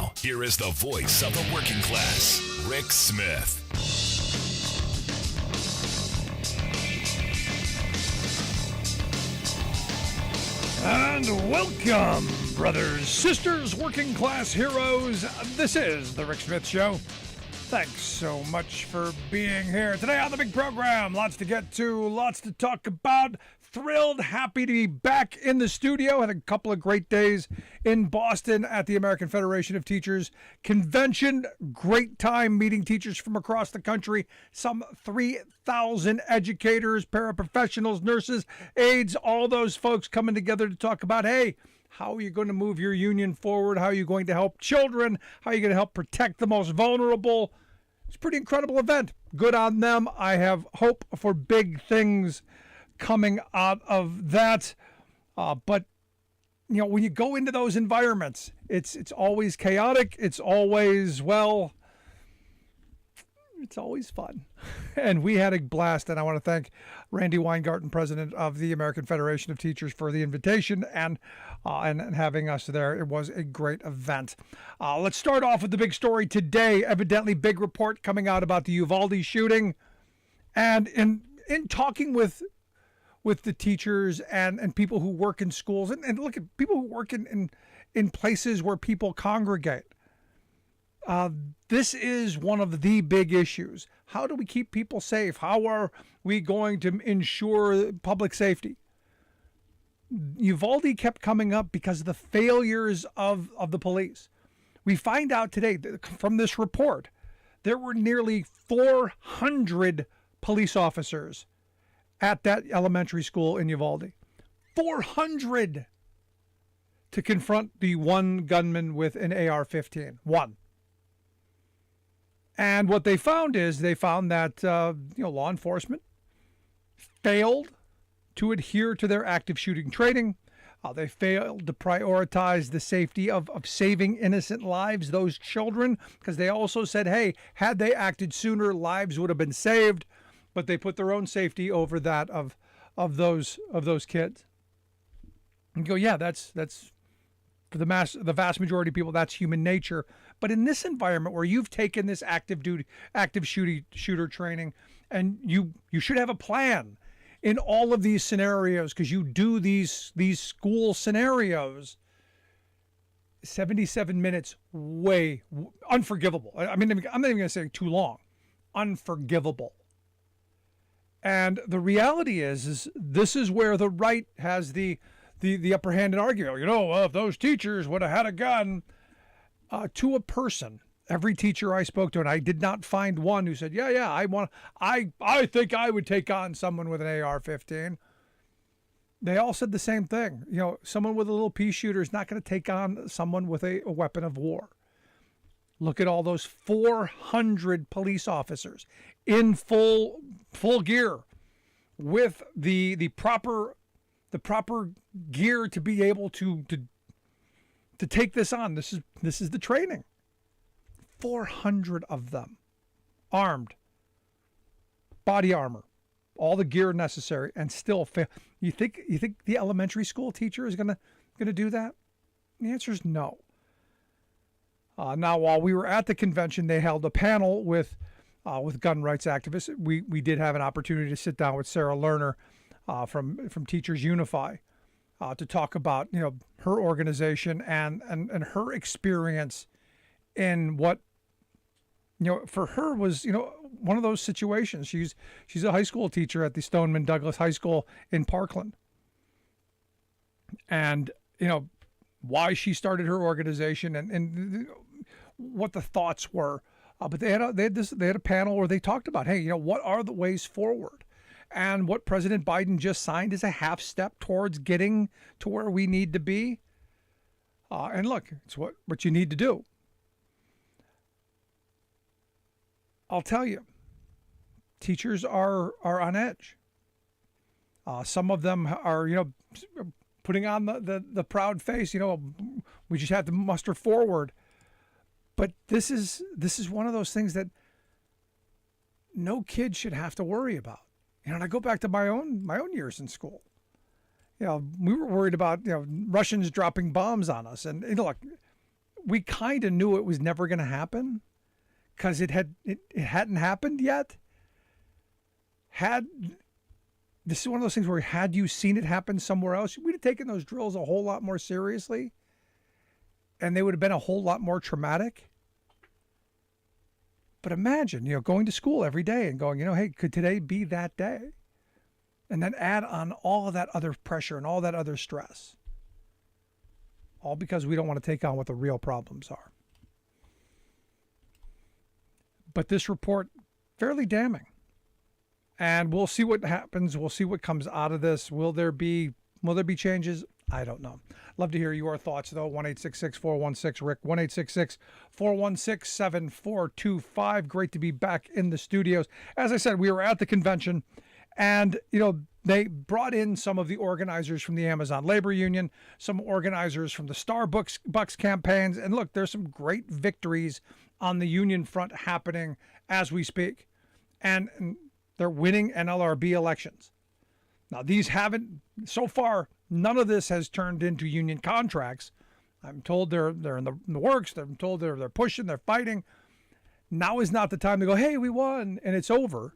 Now, here is the voice of the working class, Rick Smith. And welcome, brothers, sisters, working class heroes. This is the Rick Smith Show. Thanks so much for being here today on the big program. Lots to get to, lots to talk about. Thrilled, happy to be back in the studio. Had a couple of great days in Boston at the American Federation of Teachers convention. Great time meeting teachers from across the country. Some 3,000 educators, paraprofessionals, nurses, aides, all those folks coming together to talk about, hey, how are you going to move your union forward? How are you going to help children? How are you going to help protect the most vulnerable? It's a pretty incredible event. Good on them. I have hope for big things coming out of that. But, you know, when you go into those environments, it's always chaotic. It's always, well, it's always fun. And we had a blast. And I want to thank Randy Weingarten, president of the American Federation of Teachers, for the invitation and having us there. It was a great event. Let's start off with the big story today. Evidently, big report coming out about the Uvalde shooting. And in talking with the teachers and people who work in schools and look at people who work in places where people congregate. This is one of the big issues. How do we keep people safe? How are we going to ensure public safety? Uvalde kept coming up because of the failures of the police. We find out today from this report, there were nearly 400 police officers at that elementary school in Uvalde. 400 to confront the one gunman with an AR-15. One. And what they found that law enforcement failed to adhere to their active shooting training. They failed to prioritize the safety of saving innocent lives, those children, because they also said, hey, had they acted sooner, lives would have been saved. But they put their own safety over that of those kids. And go, yeah, that's for the vast majority of people, that's human nature. But in this environment where you've taken this active shooter training, and you should have a plan in all of these scenarios, because you do these school scenarios. 77 minutes, way unforgivable. I mean, I'm not even going to say too long. Unforgivable. And the reality is this is where the right has the upper hand in argument. You know, well, if those teachers would have had a gun, to a person, every teacher I spoke to, and I did not find one who said, yeah, I think I would take on someone with an AR-15. They all said the same thing. You know, someone with a little pea shooter is not going to take on someone with a weapon of war. Look at all those 400 police officers in full gear with the proper gear to be able to take this on. This is the training. 400 of them, armed, body armor, all the gear necessary, and still fail. You think the elementary school teacher is gonna do that? The answer is no. Now, while we were at the convention, they held a panel with gun rights activists. We did have an opportunity to sit down with Sarah Lerner from Teachers Unify to talk about her organization and her experience in what for her was one of those situations. She's a high school teacher at the Stoneman Douglas High School in Parkland, and why she started her organization and what the thoughts were. But they had a panel where they talked about, hey, what are the ways forward? And what President Biden just signed is a half step towards getting to where we need to be. And look, it's what you need to do. I'll tell you, teachers are on edge. Some of them are, putting on the proud face, we just have to muster forward. But this is one of those things that no kid should have to worry about. And I go back to my own years in school. We were worried about Russians dropping bombs on us, and look, we kind of knew it was never going to happen because it hadn't happened yet. This is one of those things where had you seen it happen somewhere else, we'd have taken those drills a whole lot more seriously, and they would have been a whole lot more traumatic. But imagine, going to school every day and going, hey, could today be that day? And then add on all of that other pressure and all that other stress. All because we don't want to take on what the real problems are. But this report, fairly damning. And we'll see what happens. We'll see what comes out of this. Will there be changes? I don't know. Love to hear your thoughts, though. 1-866-416-RICK, 1-866-416-7425. Great to be back in the studios. As I said, we were at the convention, and, they brought in some of the organizers from the Amazon Labor Union, some organizers from the Starbucks campaigns. And look, there's some great victories on the union front happening as we speak. And they're winning NLRB elections. Now, these haven't, so far, none of this has turned into union contracts. I'm told they're in the works. I'm told they're pushing, they're fighting. Now is not the time to go, hey, we won, and it's over.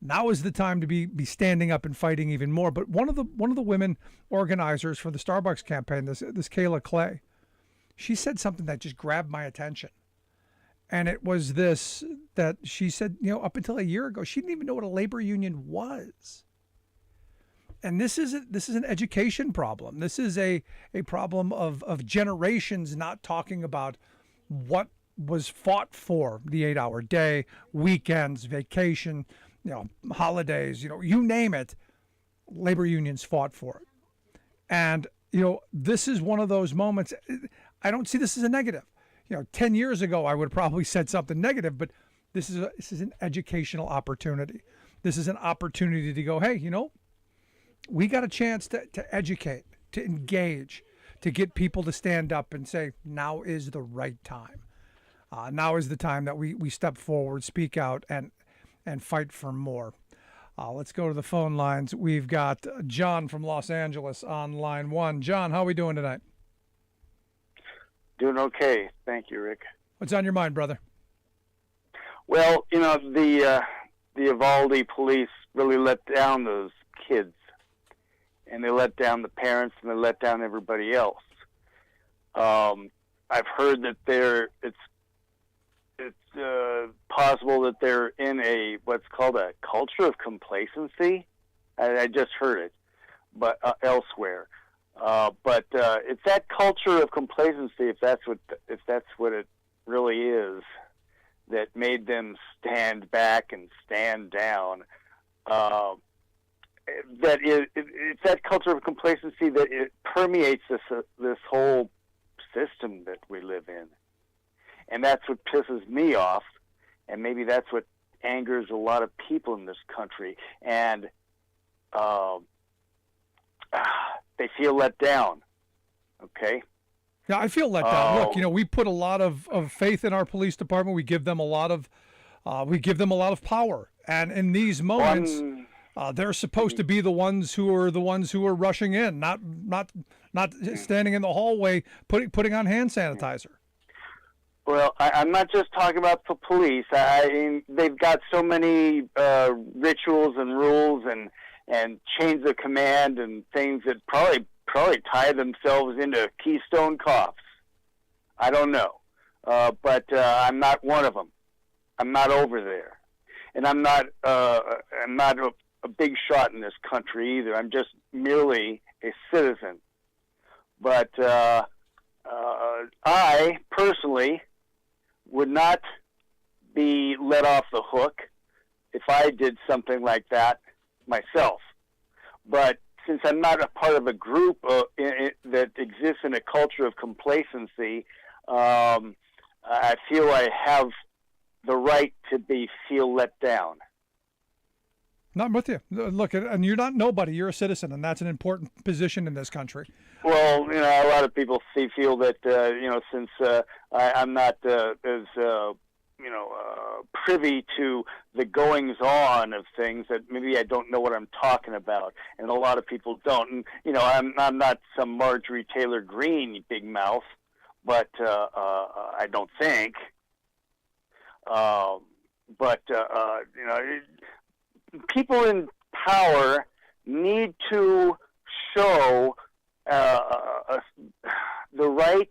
Now is the time to be standing up and fighting even more. But one of the women organizers for the Starbucks campaign, this Kayla Clay, she said something that just grabbed my attention. And it was this, that she said, up until a year ago, she didn't even know what a labor union was. And this is an education problem. This is a problem of generations not talking about what was fought for: the 8-hour day, weekends, vacation, holidays, you name it. Labor unions fought for it. And, this is one of those moments. I don't see this as a negative. 10 years ago, I would have probably said something negative, but this is an educational opportunity. This is an opportunity to go, hey, we got a chance to educate, to engage, to get people to stand up and say, now is the right time. Now is the time that we step forward, speak out, and fight for more. Let's go to the phone lines. We've got John from Los Angeles on line one. John, how are we doing tonight? Doing okay. Thank you, Rick. What's on your mind, brother? Well, the Uvalde police really let down those kids, and they let down the parents, and they let down everybody else. I've heard that it's possible that they're in what's called a culture of complacency. I just heard it, but elsewhere. But it's that culture of complacency, if that's what it really is, that made them stand back and stand down. It's that culture of complacency that it permeates this whole system that we live in, and that's what pisses me off, and maybe that's what angers a lot of people in this country, and they feel let down. Okay. Yeah, I feel let down. Look, we put a lot of faith in our police department. We give them a lot of power, and in these moments, they're supposed to be the ones who are rushing in, not standing in the hallway putting on hand sanitizer. Well, I'm not just talking about the police. I mean, they've got so many rituals and rules and chains of command and things that probably tie themselves into Keystone Cops. I don't know, but I'm not one of them. I'm not over there, and I'm not a big shot in this country either. I'm just merely a citizen. But I personally would not be let off the hook if I did something like that myself. But since I'm not a part of a group that exists in a culture of complacency, I feel I have the right to feel let down. No, I'm with you. Look, and you're not nobody. You're a citizen, and that's an important position in this country. Well, a lot of people feel that since I'm not as privy to the goings-on of things, that maybe I don't know what I'm talking about, and a lot of people don't. And I'm not some Marjorie Taylor Greene, you big mouth, but I don't think. People in power need to show the right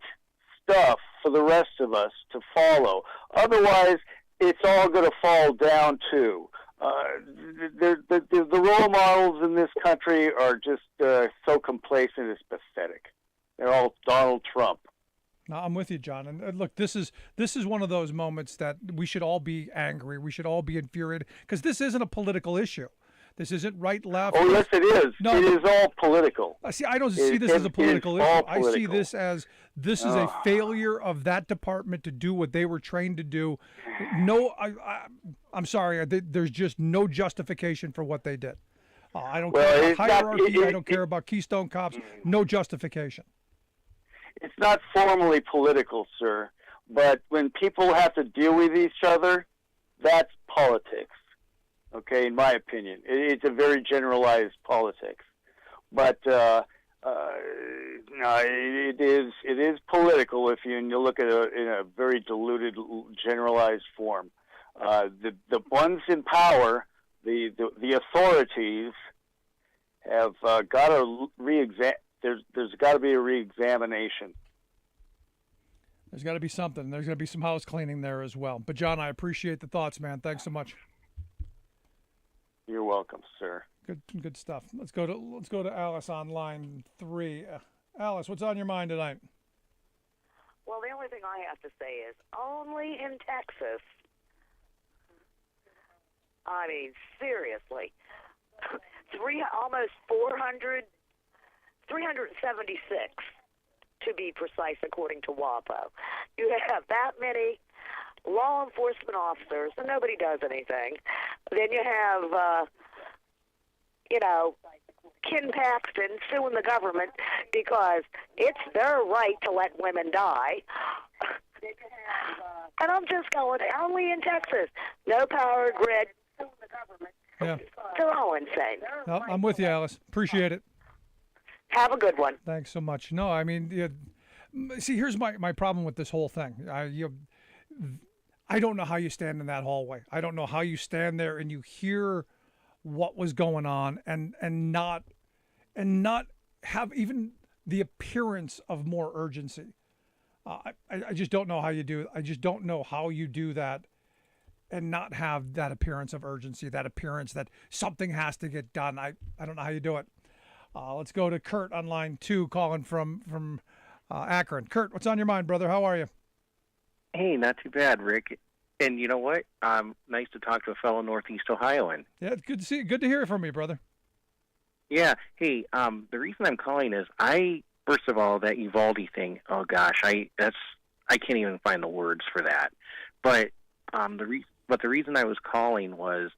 stuff for the rest of us to follow. Otherwise, it's all going to fall down too. The role models in this country are just so complacent, it's pathetic. They're all Donald Trump. No, I'm with you, John. And look, this is one of those moments that we should all be angry. We should all be infuriated because this isn't a political issue. This isn't right, left. Oh, yes, it is. No, it is all political. See, I don't see this as a political issue. Political. I see this as is a failure of that department to do what they were trained to do. No, I'm sorry. There's just no justification for what they did. I don't care about hierarchy. I don't care about Keystone Cops. No justification. It's not formally political, sir, but when people have to deal with each other, that's politics. Okay, in my opinion, it's a very generalized politics, but no, it is political if you look at it in a very diluted, generalized form. The ones in power, the authorities, have got to re-examine. There's got to be a re-examination. There's got to be something. There's going to be some house cleaning there as well. But John, I appreciate the thoughts, man. Thanks so much. You're welcome, sir. Good stuff. Let's go to Alice on line 3. Alice, what's on your mind tonight? Well, the only thing I have to say is only in Texas. I mean, seriously, almost 400. 376, to be precise, according to WAPO. You have that many law enforcement officers, and nobody does anything. Then you have, Ken Paxton suing the government because it's their right to let women die. And I'm just going, only in Texas, no power grid. Yeah. They're all insane. No, I'm with you, Alice. Appreciate it. Have a good one. Thanks so much. No, I mean, see, here's my problem with this whole thing. I don't know how you stand in that hallway. I don't know how you stand there and you hear what was going on and not have even the appearance of more urgency. I just don't know how you do it. I just don't know how you do that and not have that appearance of urgency, that appearance that something has to get done. I don't know how you do it. Let's go to Kurt on line 2, calling from Akron. Kurt, what's on your mind, brother? How are you? Hey, not too bad, Rick. And you know what? Nice to talk to a fellow Northeast Ohioan. Yeah, it's good to see you. Good to hear from you, brother. Yeah. Hey, the reason I'm calling is first of all, that Uvalde thing. Oh gosh, I can't even find the words for that. But the reason I was calling was,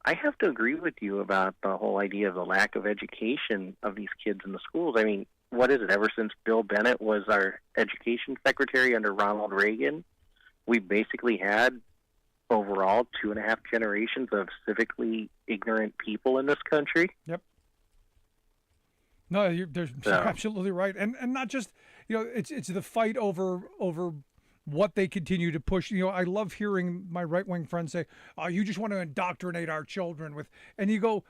I have to agree with you about the whole idea of the lack of education of these kids in the schools. I mean, what is it? Ever since Bill Bennett was our education secretary under Ronald Reagan, we basically had overall 2.5 generations of civically ignorant people in this country. Yep. No, you're absolutely right, and not just it's the fight over what they continue to push. I love hearing my right-wing friends say, "Oh, you just want to indoctrinate our children with," and you go,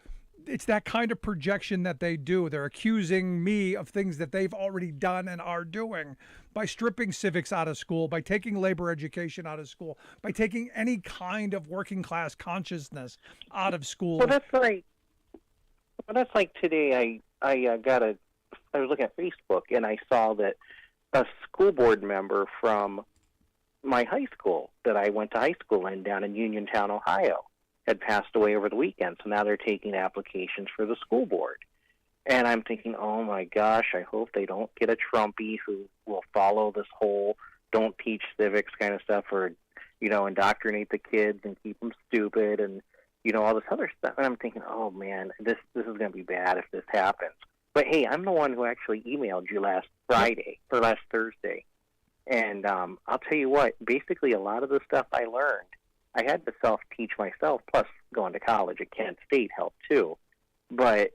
it's that kind of projection that they do. They're accusing me of things that they've already done and are doing by stripping civics out of school, by taking labor education out of school, by taking any kind of working class consciousness out of school. Well, that's like today. I was looking at Facebook and I saw that a school board member from my high school that I went to high school in down in Uniontown, Ohio, had passed away over the weekend. So now they're taking applications for the school board. And I'm thinking, oh my gosh, I hope they don't get a Trumpy who will follow this whole don't teach civics kind of stuff, or, indoctrinate the kids and keep them stupid and, all this other stuff. And I'm thinking, oh man, this is going to be bad if this happens. But hey, I'm the one who actually emailed you last Thursday. And I'll tell you what, basically a lot of the stuff I learned, I had to self-teach myself, plus going to college at Kent State helped too. But,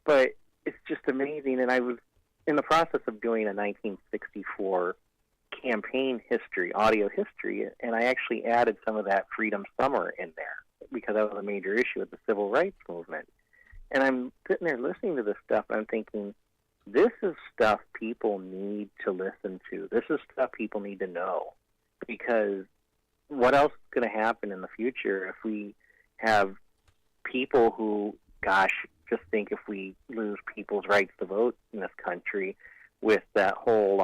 but it's just amazing. And in the process of doing a 1964 campaign history, audio history, and I actually added some of that Freedom Summer in there because that was a major issue with the civil rights movement. And I'm sitting there listening to this stuff, and I'm thinking, this is stuff people need to listen to. This is stuff people need to know, because what else is going to happen in the future if we have people who, gosh, just think if we lose people's rights to vote in this country with that whole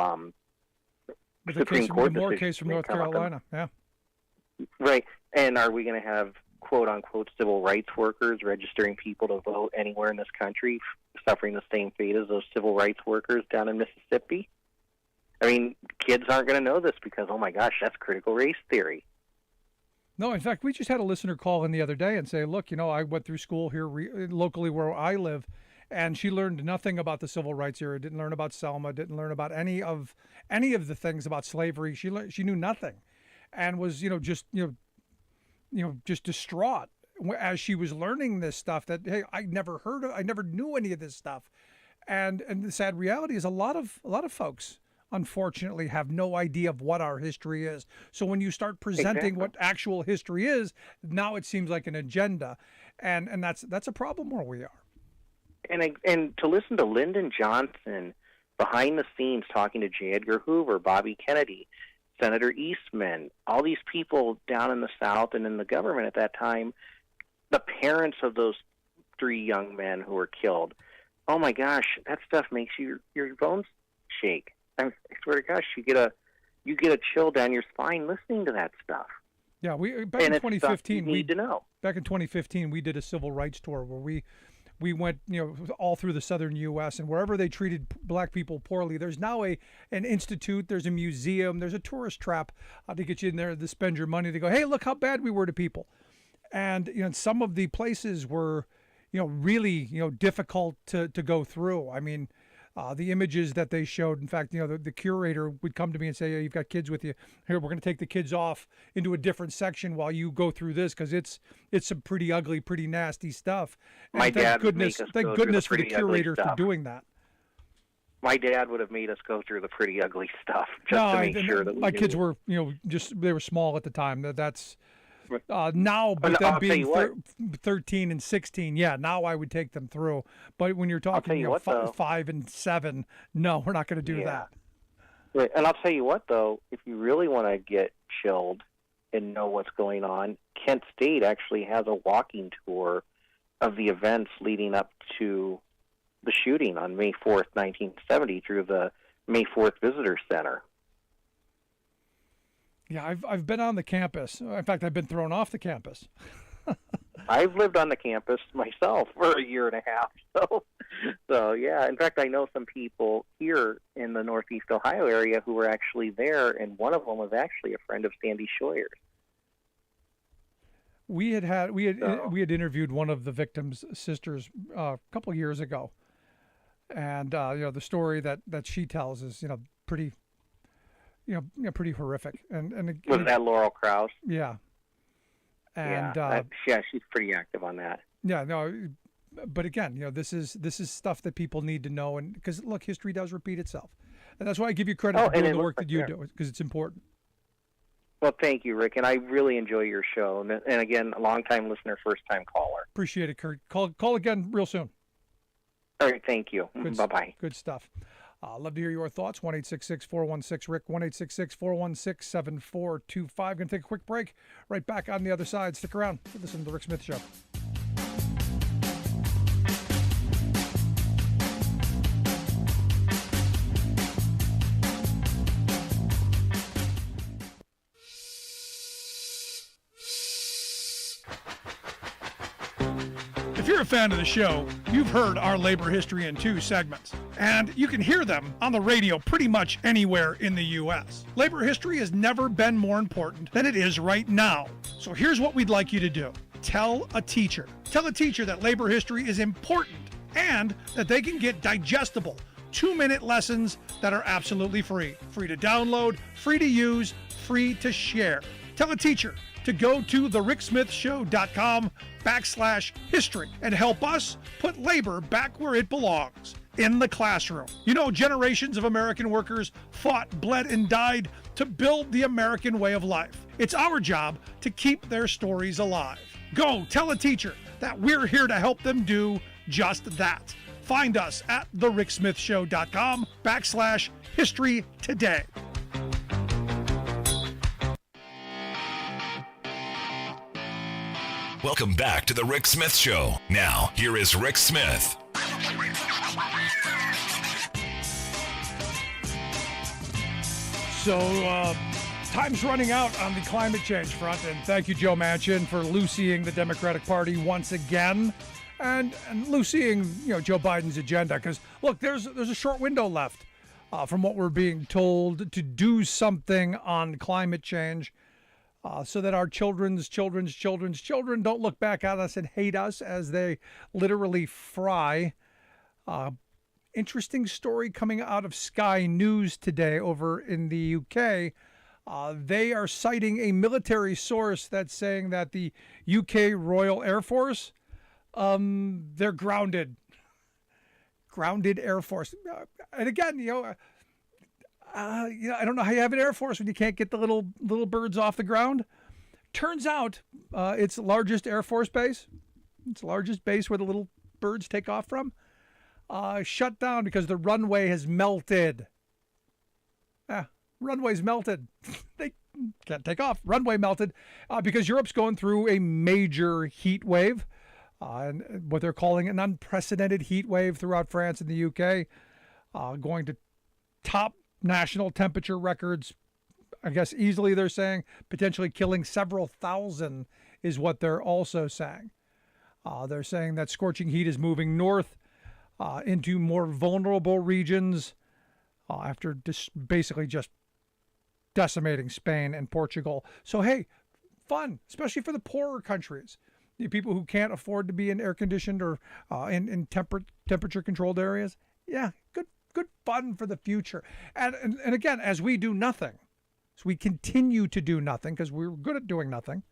Supreme Court the Moore case from North Carolina, yeah. Right. And are we going to have quote-unquote civil rights workers registering people to vote anywhere in this country, suffering the same fate as those civil rights workers down in Mississippi? I mean, kids aren't going to know this because, oh my gosh, that's critical race theory. No, in fact, we just had a listener call in the other day and say, look, I went through school here locally where I live, and she learned nothing about the civil rights era, didn't learn about Selma, didn't learn about any of the things about slavery. She knew nothing, and was just distraught as she was learning this stuff that, hey, I never knew any of this stuff. And the sad reality is a lot of folks unfortunately have no idea of what our history is. So when you start presenting what actual history is, now it seems like an agenda, and that's a problem where we are. And to listen to Lyndon Johnson behind the scenes talking to J. Edgar Hoover, Bobby Kennedy, Senator Eastman, all these people down in the South and in the government at that time, the parents of those 3 young men who were killed. Oh my gosh, that stuff makes your bones shake. I swear to gosh, you get a chill down your spine listening to that stuff. Yeah, back in 2015 we need to know. Back in 2015, we did a civil rights tour where we went, all through the southern U.S. and wherever they treated black people poorly, there's now an institute, there's a museum, there's a tourist trap to get you in there to spend your money to go, hey, look how bad we were to people. And some of the places were, really, difficult to go through. I mean, the images that they showed, in fact, the curator would come to me and say, you've got kids with you. Here, we're going to take the kids off into a different section while you go through this, because it's some pretty ugly, pretty nasty stuff. And thank goodness for the curator for doing that. My dad would have made us go through the pretty ugly stuff just to make sure that my kids were, they were small at the time. That's now, but them being 13 and 16, yeah, now I would take them through. But when you're talking 5 and 7, no, we're not going to do that. Right. And I'll tell you what, though, if you really want to get chilled and know what's going on, Kent State actually has a walking tour of the events leading up to the shooting on May 4th, 1970, through the May 4th Visitor Center. Yeah, I've been on the campus. In fact, I've been thrown off the campus. I've lived on the campus myself for a year and a half. So yeah. In fact, I know some people here in the Northeast Ohio area who were actually there, and one of them was actually a friend of Sandy Scheuer's. We had interviewed one of the victims' sisters a couple of years ago, and the story that she tells is pretty. Pretty horrific. And was that Laurel Krause? Yeah. And she's pretty active on that. Yeah, no, but again, this is stuff that people need to know, and because look, history does repeat itself, and that's why I give you credit for doing the work that you do, because it's important. Well, thank you, Rick, and I really enjoy your show, and again, a long-time listener, first-time caller. Appreciate it, Kurt. Call again real soon. All right, thank you. Bye-bye. Good stuff. Love to hear your thoughts. 1-866-416-RICK, 1-866-416-7425. Going to take a quick break. Right back on the other side. Stick around. Listen to The Rick Smith Show. If you're a fan of the show, you've heard our labor history in 2 segments, and you can hear them on the radio pretty much anywhere in the U.S. Labor history has never been more important than it is right now. So here's what we'd like you to do. Tell a teacher. Tell a teacher that labor history is important and that they can get digestible 2-minute lessons that are absolutely free. Free to download, free to use, free to share. Tell a teacher to go to thericksmithshow.com/history and help us put labor back where it belongs. in the classroom. You know, generations of American workers fought, bled, and died to build the American way of life. It's our job to keep their stories alive. Go tell a teacher that we're here to help them do just that. Find us at thericksmithshow.com/history today. Welcome back to the Rick Smith Show. Now, here is Rick Smith. So, time's running out on the climate change front, and thank you, Joe Manchin, for looseying the Democratic Party once again, and looseying, Joe Biden's agenda. Because look, there's a short window left from what we're being told to do something on climate change, so that our children's children don't look back at us and hate us as they literally fry. Interesting story coming out of Sky News today over in the UK. They are citing a military source that's saying that the UK Royal Air Force, they're grounded. Grounded Air Force. And again, I don't know how you have an Air Force when you can't get the little birds off the ground. Turns out it's the largest Air Force base. It's the largest base where the little birds take off from. Shut down because the runway has melted. Runway's melted. They can't take off. Runway melted because Europe's going through a major heat wave, and what they're calling an unprecedented heat wave throughout France and the UK, going to top national temperature records. I guess easily they're saying potentially killing several thousand is what they're also saying. They're saying that scorching heat is moving north into more vulnerable regions after basically just decimating Spain and Portugal. So, hey, fun, especially for the poorer countries, the people who can't afford to be in air-conditioned or in temperature-controlled areas. Yeah, good fun for the future. And again, as we do nothing, as we continue to do nothing, because we're good at doing nothing,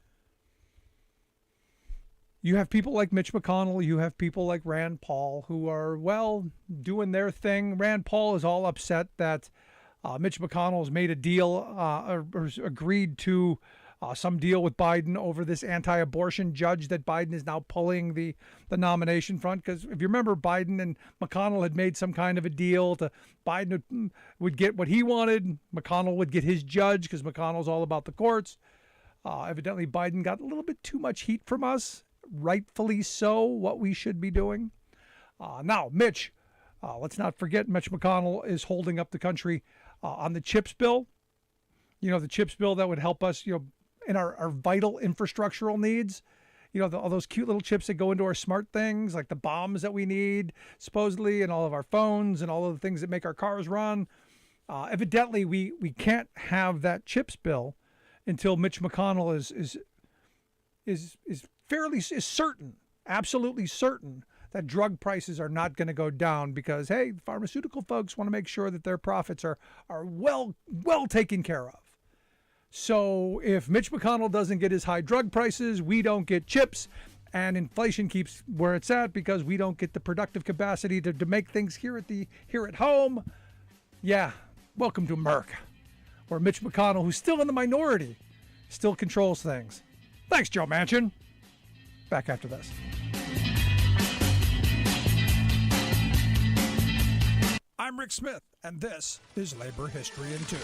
you have people like Mitch McConnell, you have people like Rand Paul who are, doing their thing. Rand Paul is all upset that Mitch McConnell has made a deal or agreed to some deal with Biden over this anti-abortion judge that Biden is now pulling the nomination front. Because if you remember, Biden and McConnell had made some kind of a deal to Biden would get what he wanted. McConnell would get his judge because McConnell's all about the courts. Evidently, Biden got a little bit too much heat from us. Rightfully so, what we should be doing. Now, Mitch, let's not forget Mitch McConnell is holding up the country on the CHIPS bill. The CHIPS bill that would help us, in our vital infrastructural needs. All those cute little chips that go into our smart things, like the bombs that we need, supposedly, and all of our phones and all of the things that make our cars run. Evidently, we can't have that CHIPS bill until Mitch McConnell is certain, absolutely certain, that drug prices are not going to go down because, hey, pharmaceutical folks want to make sure that their profits are well taken care of. So if Mitch McConnell doesn't get his high drug prices, we don't get chips, and inflation keeps where it's at because we don't get the productive capacity to make things here at home. Yeah, welcome to America, where Mitch McConnell, who's still in the minority, still controls things. Thanks, Joe Manchin. Back after this. I'm Rick Smith, and this is Labor History in 2.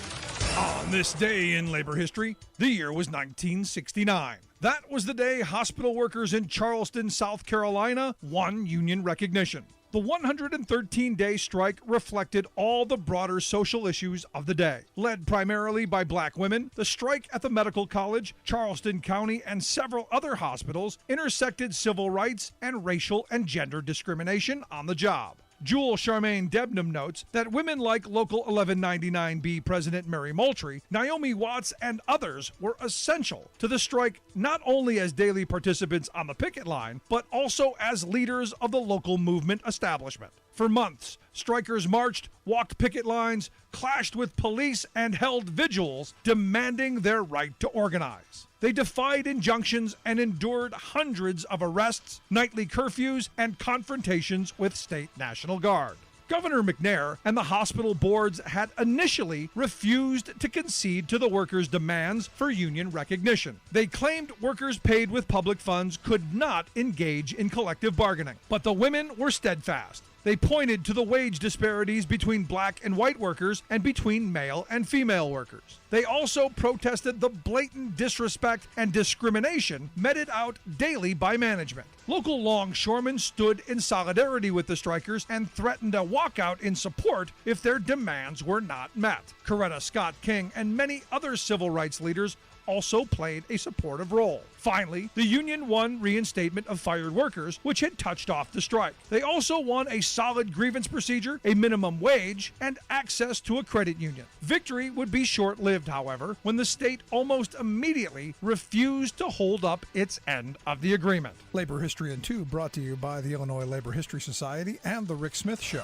On this day in labor history, the year was 1969. That was the day hospital workers in Charleston, South Carolina, won union recognition. The 113-day strike reflected all the broader social issues of the day. Led primarily by black women, the strike at the medical college, Charleston County, and several other hospitals intersected civil rights and racial and gender discrimination on the job. Jewel Charmaine Debnam notes that women like Local 1199B President Mary Moultrie, Naomi Watts, and others were essential to the strike, not only as daily participants on the picket line, but also as leaders of the local movement establishment. For months, strikers marched, walked picket lines, clashed with police, and held vigils demanding their right to organize. They defied injunctions and endured hundreds of arrests, nightly curfews, and confrontations with state National Guard. Governor McNair and the hospital boards had initially refused to concede to the workers' demands for union recognition. They claimed workers paid with public funds could not engage in collective bargaining. But the women were steadfast. They pointed to the wage disparities between black and white workers and between male and female workers. They also protested the blatant disrespect and discrimination meted out daily by management. Local longshoremen stood in solidarity with the strikers and threatened a walkout in support if their demands were not met. Coretta Scott King and many other civil rights leaders also played a supportive role. Finally, the union won reinstatement of fired workers, which had touched off the strike. They also won a solid grievance procedure, a minimum wage, and access to a credit union. Victory would be short-lived, however, when the state almost immediately refused to hold up its end of the agreement. Labor History in 2 brought to you by the Illinois Labor History Society and The Rick Smith Show.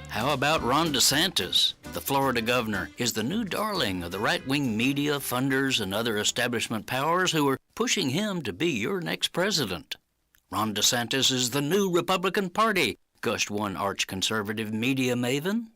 How about Ron DeSantis? The Florida governor is the new darling of the right-wing media, funders, and other establishment powers who are pushing him to be your next president. Ron DeSantis is the new Republican Party, gushed one arch-conservative media maven.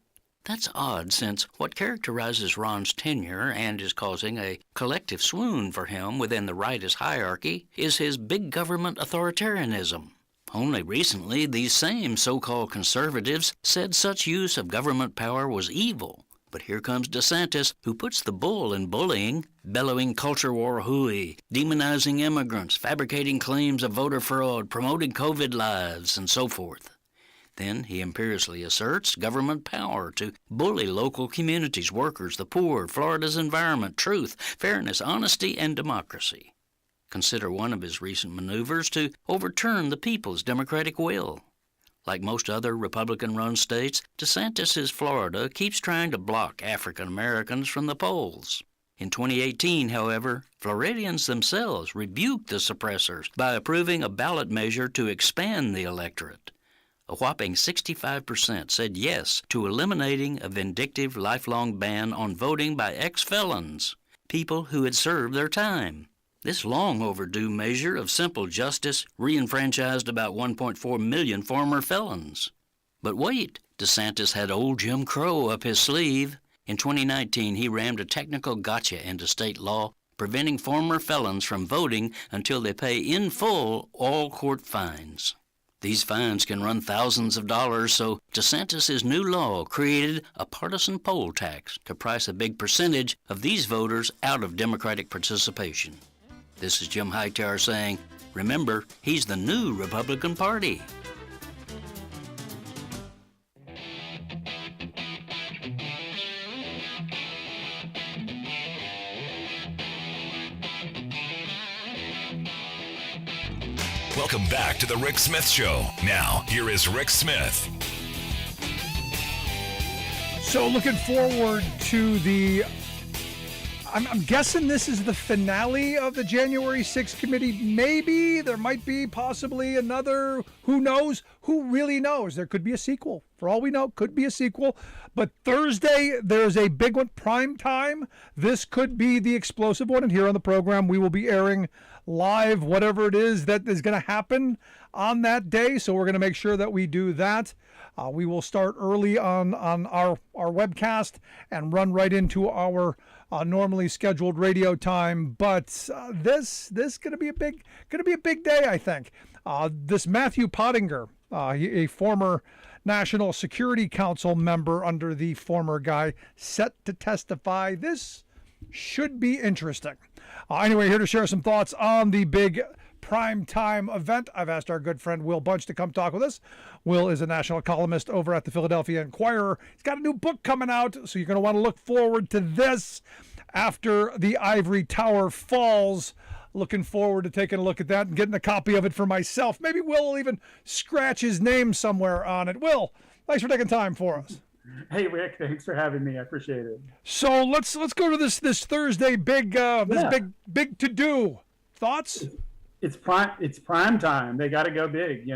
That's odd, since what characterizes Ron's tenure and is causing a collective swoon for him within the rightist hierarchy is his big government authoritarianism. Only recently, these same so-called conservatives said such use of government power was evil. But here comes DeSantis, who puts the bull in bullying, bellowing culture war hooey, demonizing immigrants, fabricating claims of voter fraud, promoting COVID lives, and so forth. Then he imperiously asserts government power to bully local communities, workers, the poor, Florida's environment, truth, fairness, honesty, and democracy. Consider one of his recent maneuvers to overturn the people's democratic will. Like most other Republican-run states, DeSantis' Florida keeps trying to block African Americans from the polls. In 2018, however, Floridians themselves rebuked the suppressors by approving a ballot measure to expand the electorate. A whopping 65% said yes to eliminating a vindictive lifelong ban on voting by ex-felons, people who had served their time. This long overdue measure of simple justice re-enfranchised about 1.4 million former felons. But wait, DeSantis had old Jim Crow up his sleeve. In 2019, he rammed a technical gotcha into state law, preventing former felons from voting until they pay in full all court fines. These fines can run thousands of dollars, so DeSantis' new law created a partisan poll tax to price a big percentage of these voters out of Democratic participation. This is Jim Hightower saying, remember, he's the new Republican Party. Welcome back to the Rick Smith Show. Now, here is Rick Smith. So looking forward to the... I'm guessing this is the finale of the January 6th committee. Maybe there might be possibly another. Who knows? Who really knows? There could be a sequel. For all we know, could be a sequel. But Thursday, there's a big one, prime time. This could be the explosive one. And here on the program, we will be airing live whatever it is that is going to happen on that day. So we're going to make sure that we do that. We will start early on our webcast and run right into our normally scheduled radio time, but this gonna be a big day, I think. This Matthew Pottinger, a former National Security Council member under the former guy, set to testify. This should be interesting. Anyway, here to share some thoughts on the big prime time event, I've asked our good friend Will Bunch to come talk with us. Will is a national columnist over at the Philadelphia Inquirer. He's got a new book coming out, so you're going to want to look forward to this after the ivory tower falls. Looking forward to taking a look at that and getting a copy of it for myself. Maybe Will will even scratch his name somewhere on it. Will, thanks for taking time for us. Hey Rick, thanks for having me. I appreciate it. So let's go to this Thursday big to do. Thoughts? It's prime time. They got to go big.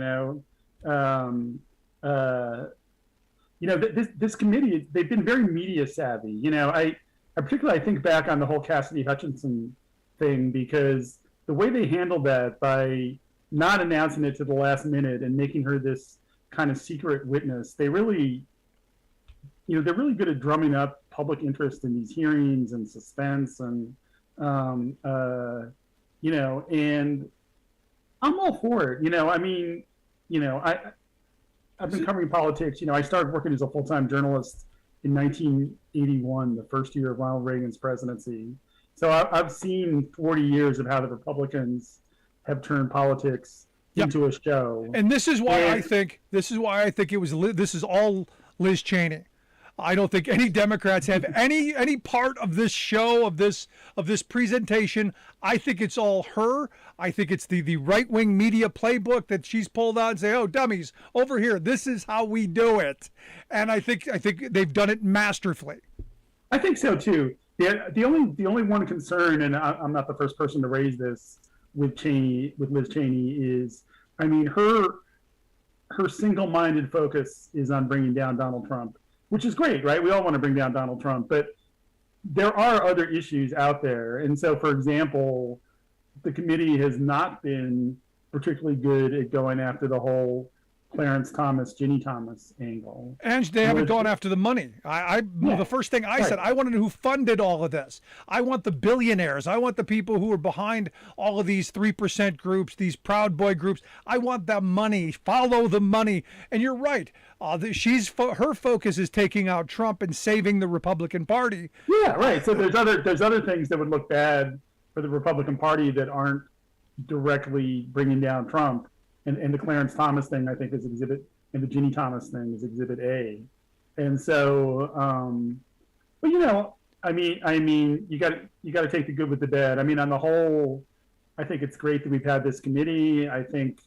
This committee, they've been very media savvy. I particularly think back on the whole Cassidy Hutchinson thing, because the way they handled that by not announcing it to the last minute and making her this kind of secret witness. They really, they're really good at drumming up public interest in these hearings and suspense and, and I'm all for it. I've been covering politics. I started working as a full-time journalist in 1981, the first year of Ronald Reagan's presidency. So I've seen 40 years of how the Republicans have turned politics into a show. And this is why I think this is all Liz Cheney. I don't think any Democrats have any part of this show, of this presentation. I think it's all her. I think it's the right-wing media playbook that she's pulled out and say, "Oh, dummies, over here, this is how we do it." And I think they've done it masterfully. I think so too. The only one concern, and I'm not the first person to raise this with Liz Cheney, is, her single-minded focus is on bringing down Donald Trump, which is great, right? We all want to bring down Donald Trump, but there are other issues out there. And so, for example, the committee has not been particularly good at going after the whole Clarence Thomas, Ginny Thomas angle. And they haven't gone after the money. The first thing I said, I want to know who funded all of this. I want the billionaires. I want the people who are behind all of these 3% groups, these Proud Boy groups. I want the money. Follow the money. And you're right. Her focus is taking out Trump and saving the Republican Party. Yeah, right. So there's other things that would look bad for the Republican Party that aren't directly bringing down Trump. And the Clarence Thomas thing, I think, is exhibit, and the Ginny Thomas thing is exhibit A. And so, but you got to take the good with the bad. On the whole, I think it's great that we've had this committee. I think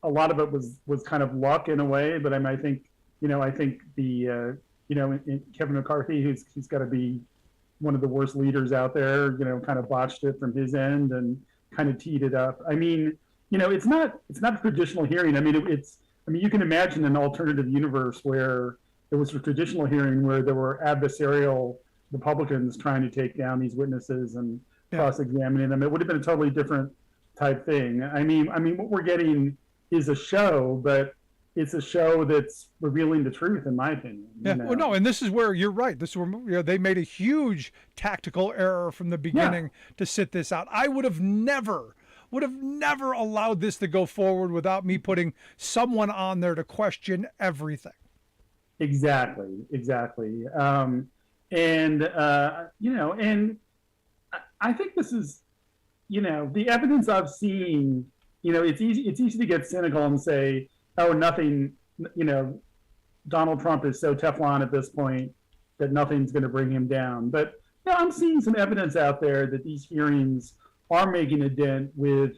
a lot of it was kind of luck in a way, but I think the Kevin McCarthy, he's got to be one of the worst leaders out there. Kind of botched it from his end and kind of teed it up. It's not a traditional hearing. You can imagine an alternative universe where there was a traditional hearing where there were adversarial Republicans trying to take down these witnesses and cross-examining them. It would have been a totally different type thing. What we're getting is a show, but it's a show that's revealing the truth, in my opinion. Well, no, and this is where you're right. This is where they made a huge tactical error from the beginning to sit this out. I would have never allowed this to go forward without me putting someone on there to question everything. Exactly. And I think this is, the evidence I've seen, it's easy to get cynical and say, oh, nothing, Donald Trump is so Teflon at this point that nothing's going to bring him down. But I'm seeing some evidence out there that these hearings are making a dent with,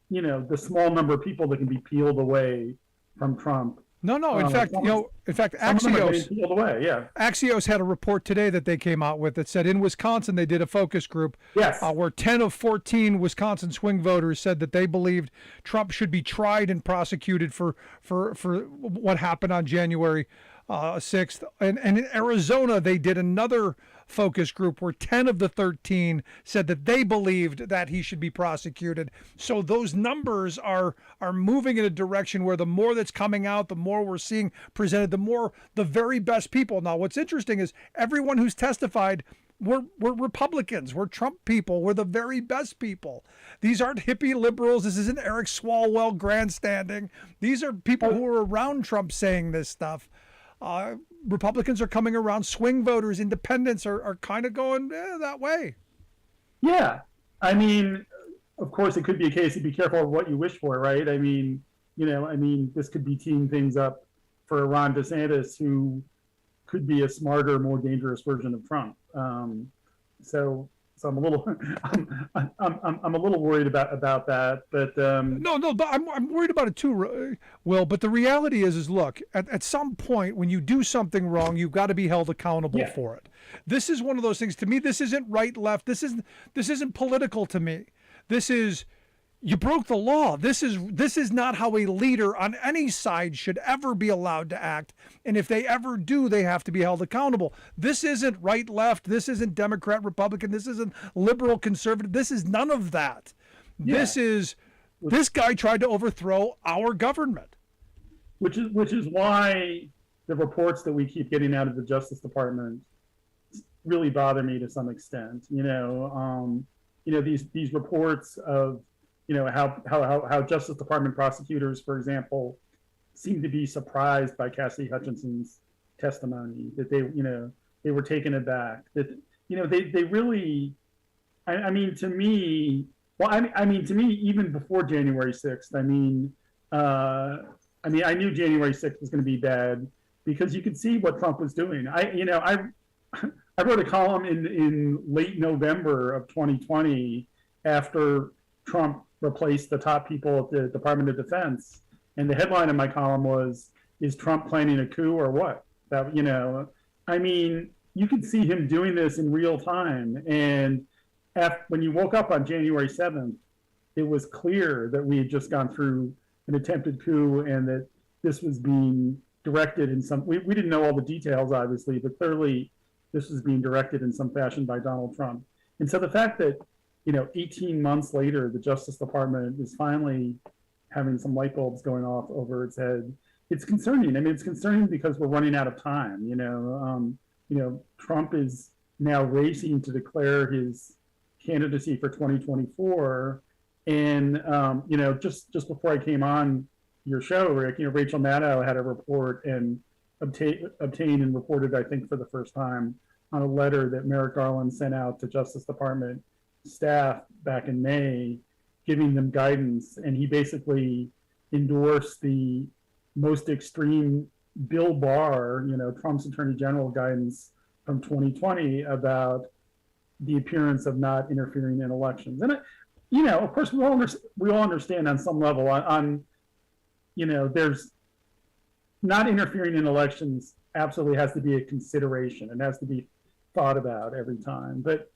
the small number of people that can be peeled away from Trump. No. In fact, Axios had a report today that they came out with that said in Wisconsin they did a focus group where 10 of 14 Wisconsin swing voters said that they believed Trump should be tried and prosecuted for what happened on January 6th. And in Arizona, they did another focus group where 10 of the 13 said that they believed that he should be prosecuted. So those numbers are moving in a direction where the more that's coming out, the more we're seeing presented, the very best people. Now, what's interesting is everyone who's testified, we're Republicans, we're Trump people, we're the very best people. These aren't hippie liberals. This isn't Eric Swalwell grandstanding. These are people who are around Trump saying this stuff. Republicans are coming around. Swing voters, independents are kind of going that way. Yeah. Of course, it could be a case of be careful of what you wish for, right? This could be teeing things up for Ron DeSantis, who could be a smarter, more dangerous version of Trump. So I'm a little, I'm a little worried about that. But no, but I'm worried about it too, Will. But the reality is look, at some point when you do something wrong, you've got to be held accountable for it. This is one of those things. To me, this isn't right, left. This isn't political to me. This is, you broke the law. This is not how a leader on any side should ever be allowed to act. And if they ever do, they have to be held accountable. This isn't right, left. This isn't Democrat, Republican. This isn't liberal, conservative. This is none of that. Yeah. This guy tried to overthrow our government. which is why the reports that we keep getting out of the Justice Department really bother me to some extent. These reports of how Justice Department prosecutors, for example, seem to be surprised by Cassidy Hutchinson's testimony, that they were taken aback, that they really, to me, even before January 6th, I knew January 6th was going to be bad because you could see what Trump was doing. I wrote a column in late November of 2020 after Trump replaced the top people at the Department of Defense, and the headline of my column was, "Is Trump planning a coup or what?" You could see him doing this in real time, and when you woke up on January 7th, it was clear that we had just gone through an attempted coup and that this was being directed in some, we didn't know all the details, obviously, but clearly this was being directed in some fashion by Donald Trump. And so the fact that, 18 months later, the Justice Department is finally having some light bulbs going off over its head, it's concerning. It's concerning because we're running out of time. Trump is now racing to declare his candidacy for 2024. And, just before I came on your show, Rick, Rachel Maddow had a report and obtained and reported, I think for the first time, on a letter that Merrick Garland sent out to Justice Department staff back in May, giving them guidance. And he basically endorsed the most extreme Bill Barr, Trump's Attorney General guidance from 2020 about the appearance of not interfering in elections. And of course, we all understand on some level there's not interfering in elections absolutely has to be a consideration and has to be thought about every time. But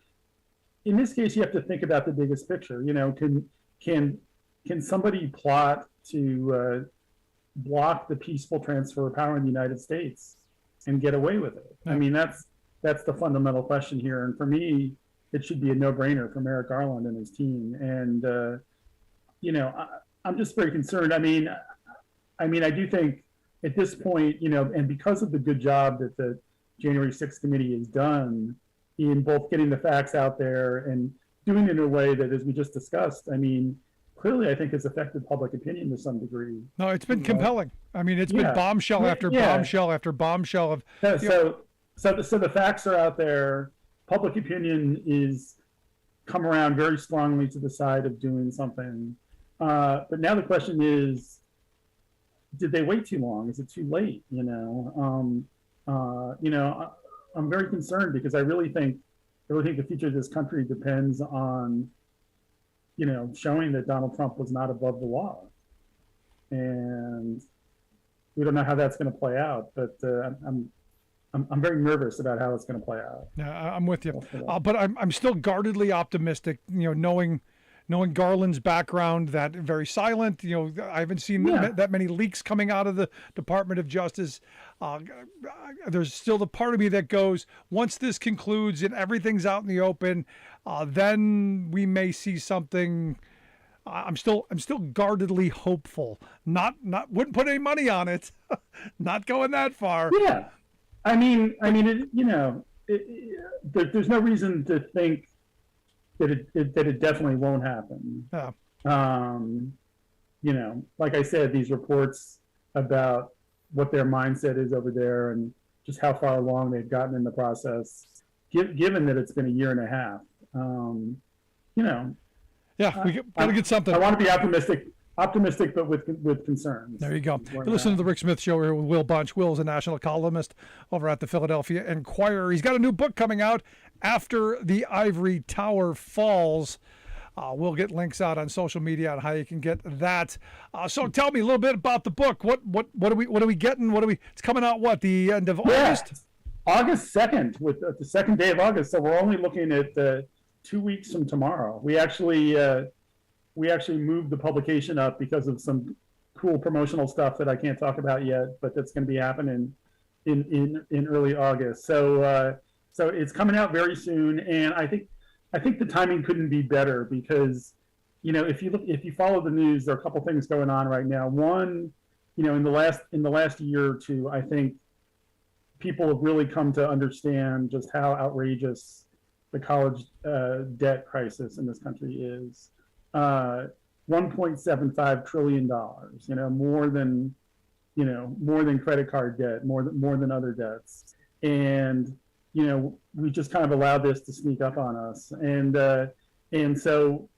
in this case, you have to think about the biggest picture. Can somebody plot to block the peaceful transfer of power in the United States and get away with it? That's the fundamental question here. And for me, it should be a no-brainer for Merrick Garland and his team. And, I'm just very concerned. I do think at this point, and because of the good job that the January 6th committee has done in both getting the facts out there and doing it in a way that, as we just discussed, clearly I think has affected public opinion to some degree. No, it's been compelling. It's been bombshell after bombshell after bombshell of. So the facts are out there. Public opinion is come around very strongly to the side of doing something. But now the question is, did they wait too long? Is it too late? I'm very concerned because I really think the future of this country depends on, showing that Donald Trump was not above the law. And we don't know how that's going to play out, but I'm very nervous about how it's going to play out. Yeah, I'm with you, but I'm still guardedly optimistic. Knowing Garland's background, that very silent. I haven't seen that many leaks coming out of the Department of Justice. There's still the part of me that goes, once this concludes and everything's out in the open, then we may see something. I'm still guardedly hopeful. Not wouldn't put any money on it. Not going that far. Yeah. There's no reason to think that it definitely won't happen. Yeah. Like I said, these reports about what their mindset is over there and just how far along they've gotten in the process, given that it's been a year and a half. Yeah, we got to get something. I want to be optimistic, but with concerns. There you go. You listen to the Rick Smith Show here with Will Bunch. Will's a national columnist over at the Philadelphia Inquirer. He's got a new book coming out, After the Ivory Tower Falls. We'll get links out on social media on how you can get that. So tell me a little bit about the book. What are we getting? It's coming out the end of August? August 2nd, with the second day of August. So we're only looking at 2 weeks from tomorrow. We actually moved the publication up because of some cool promotional stuff that I can't talk about yet, but that's going to be happening in early August. So it's coming out very soon, and I think the timing couldn't be better because, if you follow the news, there are a couple things going on right now. One, in the last year or two, I think people have really come to understand just how outrageous the college debt crisis in this country is. $1.75 trillion, more than credit card debt, more than other debts. And, we just kind of allowed this to sneak up on us. And so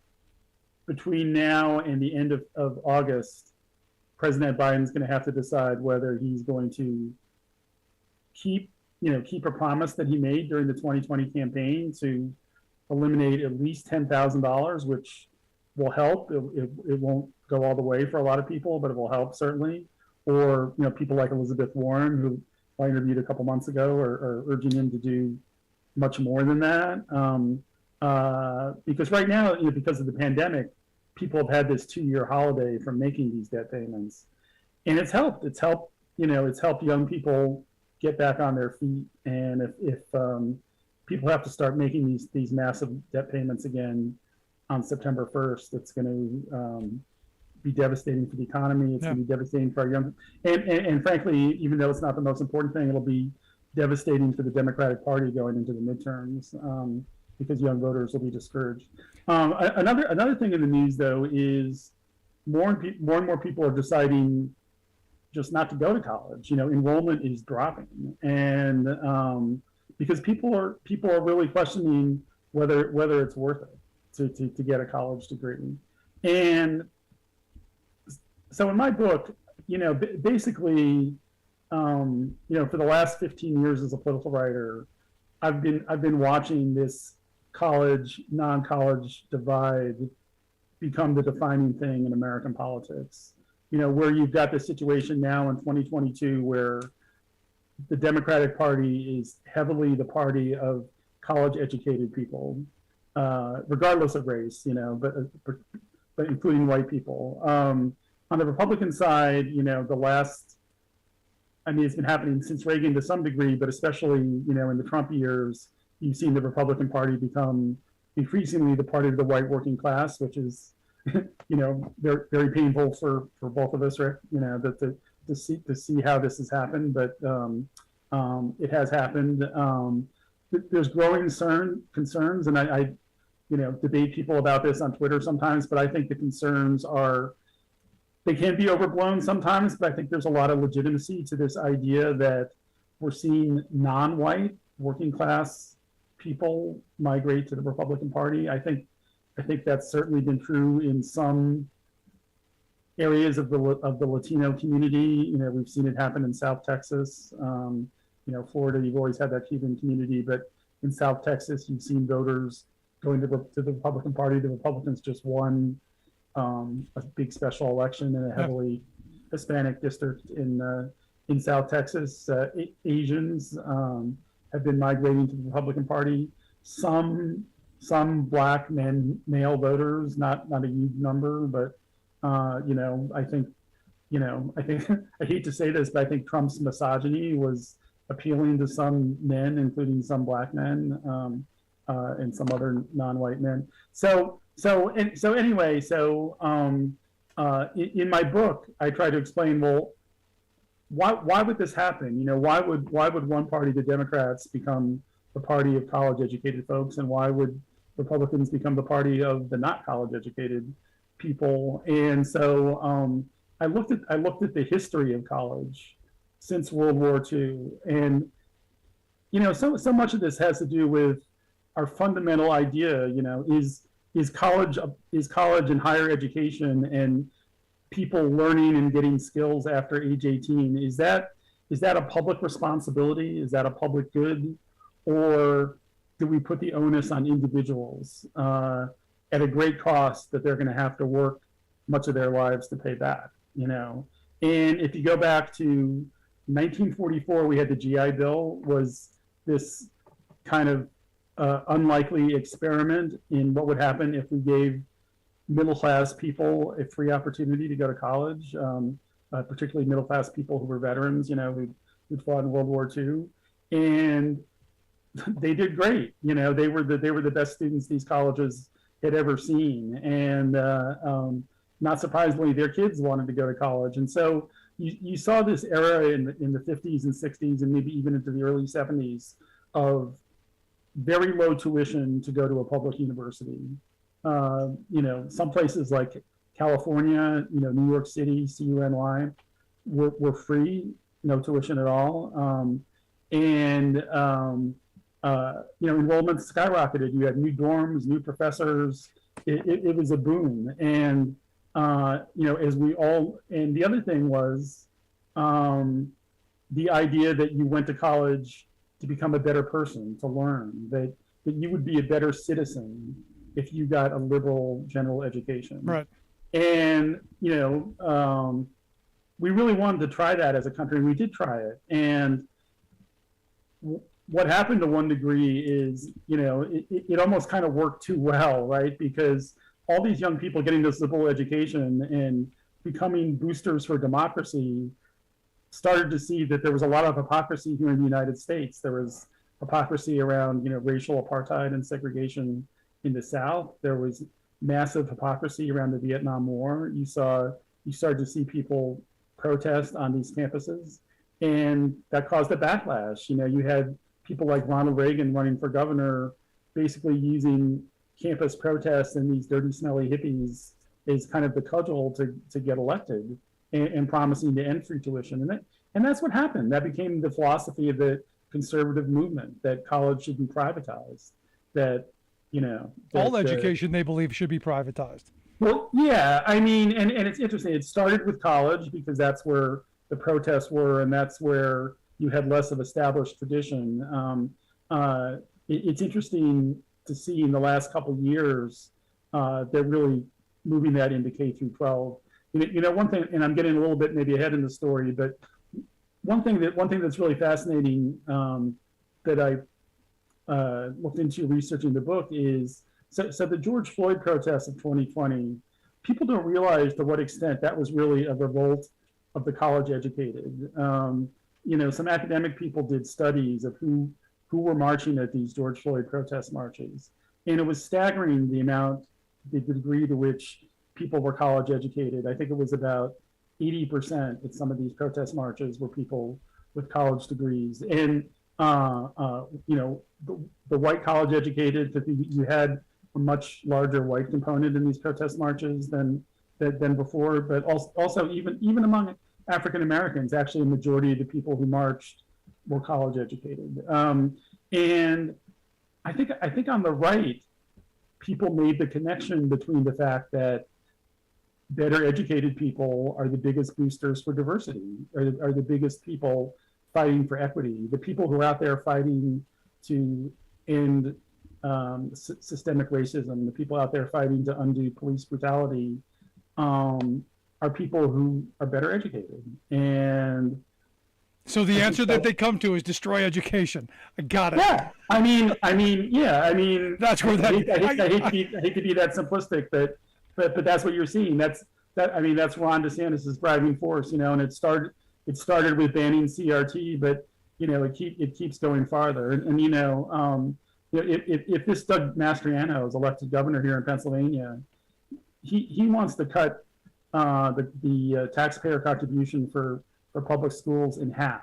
between now and the end of August, President Biden's going to have to decide whether he's going to keep a promise that he made during the 2020 campaign to eliminate at least $10,000, which will help. It won't go all the way for a lot of people, but it will help certainly. Or people like Elizabeth Warren, who I interviewed a couple months ago, are urging him to do much more than that. Because right now, because of the pandemic, people have had this 2-year holiday from making these debt payments, and it's helped. It's helped young people get back on their feet. And if people have to start making these massive debt payments again on September 1st, it's going to be devastating for the economy. It's going to be devastating for our young, and frankly, even though it's not the most important thing, it'll be devastating for the Democratic Party going into the midterms, because young voters will be discouraged. Another thing in the news, though, is more and more people are deciding just not to go to college. Enrollment is dropping, and because people are really questioning whether it's worth it to get a college degree. And so in my book, basically, for the last 15 years as a political writer, I've been watching this college non-college divide become the defining thing in American politics. Where you've got this situation now in 2022 where the Democratic Party is heavily the party of college educated people, regardless of race, but including white people. On the Republican side, it's been happening since Reagan to some degree, but especially, in the Trump years, you've seen the Republican Party become increasingly the party of the white working class, which is, very, very painful for both of us, right? To see how this has happened, but it has happened. There's growing concerns, and I debate people about this on Twitter sometimes, but I think the concerns they can be overblown sometimes, but I think there's a lot of legitimacy to this idea that we're seeing non-white working class people migrate to the Republican Party. I think that's certainly been true in some areas of the Latino community. We've seen it happen in South Texas. Florida, you've always had that Cuban community, but in South Texas, you've seen voters going to the Republican Party. The Republicans just won a big special election in a heavily Hispanic district in South Texas. Asians have been migrating to the Republican Party. Some black male voters, not a huge number, but I think I hate to say this, but I think Trump's misogyny was appealing to some men, including some black men, and some other non-white men. Anyway, in my book, I try to explain, well, why would this happen? Why would one party, the Democrats, become the party of college-educated folks, and why would Republicans become the party of the not college-educated people? And so I looked at the history of college since World War II, and so much of this has to do with our fundamental idea. Is college and higher education and people learning and getting skills after age 18, is that a public responsibility? Is that a public good? Or do we put the onus on individuals at a great cost that they're going to have to work much of their lives to pay back? And if you go back to 1944, we had the GI Bill, was this kind of unlikely experiment in what would happen if we gave middle-class people a free opportunity to go to college, particularly middle-class people who were veterans, who'd fought in World War II, and they did great. They were the best students these colleges had ever seen, and not surprisingly, their kids wanted to go to college. And so you saw this era in the 50s and 60s and maybe even into the early 70s of very low tuition to go to a public university. Some places like California, New York City, CUNY were free, no tuition at all. Enrollment skyrocketed. You had new dorms, new professors. It was a boom. And, and the other thing was the idea that you went to college to become a better person, to learn, that you would be a better citizen if you got a liberal general education. Right. And, we really wanted to try that as a country. We did try it. And what happened to one degree is, it almost kind of worked too well, right? Because all these young people getting this liberal education and becoming boosters for democracy started to see that there was a lot of hypocrisy here in the United States. There was hypocrisy around, racial apartheid and segregation in the South. There was massive hypocrisy around the Vietnam War. You started to see people protest on these campuses, and that caused a backlash. You had people like Ronald Reagan running for governor, basically using campus protests and these dirty, smelly hippies as kind of the cudgel to get elected, and promising to end free tuition. And that's what happened. That became the philosophy of the conservative movement, that college should be privatized, that all education they believe should be privatized. Well, yeah, and it's interesting. It started with college because that's where the protests were, and that's where you had less of established tradition. It's interesting to see in the last couple of years, they're really moving that into K through 12. One thing, and I'm getting a little bit maybe ahead in the story, but one thing that's really fascinating that I looked into researching the book is, so the George Floyd protests of 2020, people don't realize to what extent that was really a revolt of the college educated. Some academic people did studies of who were marching at these George Floyd protest marches. And it was staggering the degree to which people were college educated. I think it was about 80% at some of these protest marches were people with college degrees. And, the white college educated, that you had a much larger white component in these protest marches than before, but also even among African Americans, actually a majority of the people who marched were college educated. And I think on the right, people made the connection between the fact that better educated people are the biggest boosters for diversity, are the biggest people fighting for equity. The people who are out there fighting to end systemic racism, the people out there fighting to undo police brutality, are people who are better educated. And so the answer that they come to is destroy education. I got it. Yeah, I mean, that's where that. I hate to be that simplistic, but that's what you're seeing. That's Ron DeSantis' driving force, and it started with banning CRT, but it keeps going farther. And if this Doug Mastriano is elected governor here in Pennsylvania, he wants to cut the taxpayer contribution for public schools in half.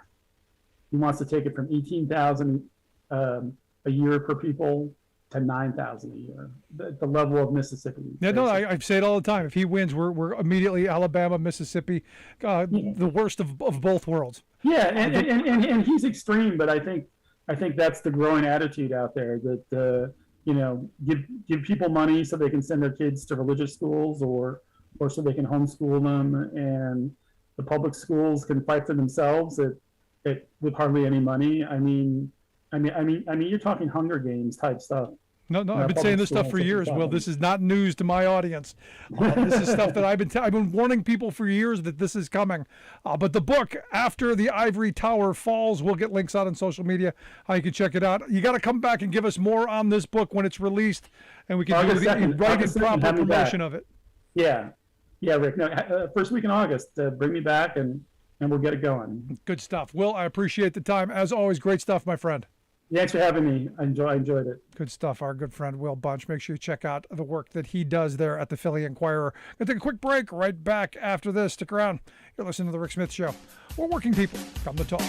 He wants to take it from $18,000 a year per people to $9,000 a year, the level of Mississippi. Yeah, no, I say it all the time. If he wins, we're immediately Alabama, Mississippi, the worst of both worlds. Yeah, and he's extreme, but I think that's the growing attitude out there, that give people money so they can send their kids to religious schools or so they can homeschool them, and the public schools can fight for themselves with hardly any money. I mean, you're talking Hunger Games type stuff. No, I've been saying this stuff for years, Will. This is not news to my audience. This is stuff that I've been warning people for years that this is coming. But the book, After the Ivory Tower Falls, we'll get links out on social media. How you can check it out. You got to come back and give us more on this book when it's released, and we can do the right and proper promotion of it. Yeah, Rick. No, first week in August. Bring me back, and we'll get it going. Good stuff. Will, I appreciate the time. As always, great stuff, my friend. Thanks for having me. I enjoyed it. Good stuff. Our good friend Will Bunch. Make sure you check out the work that he does there at the Philly Inquirer. Gonna take a quick break. Right back after this. Stick around. You're listening to the Rick Smith Show. We're working people. Come to talk.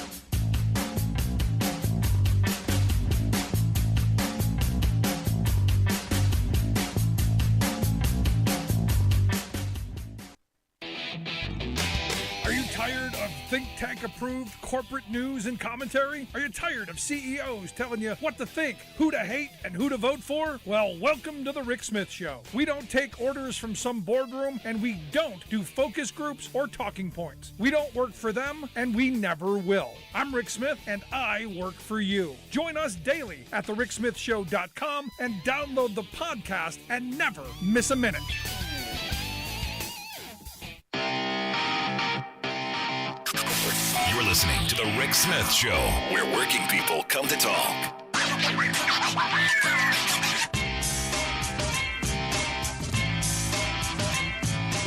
Tired of think tank approved corporate news and commentary? Are you tired of CEOs telling you what to think, who to hate, and who to vote for? Well, welcome to the Rick Smith Show. We don't take orders from some boardroom, and we don't do focus groups or talking points. We don't work for them, and we never will. I'm Rick Smith, and I work for you. Join us daily at thericksmithshow.com and download the podcast and never miss a minute. You're listening to The Rick Smith Show, where working people come to talk.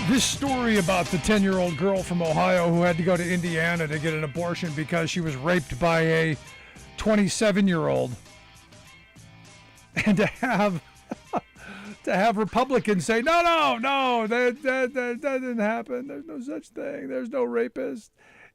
This story about the 10-year-old girl from Ohio who had to go to Indiana to get an abortion because she was raped by a 27-year-old. And to have Republicans say, no, that didn't happen. There's no such thing. There's no rapist.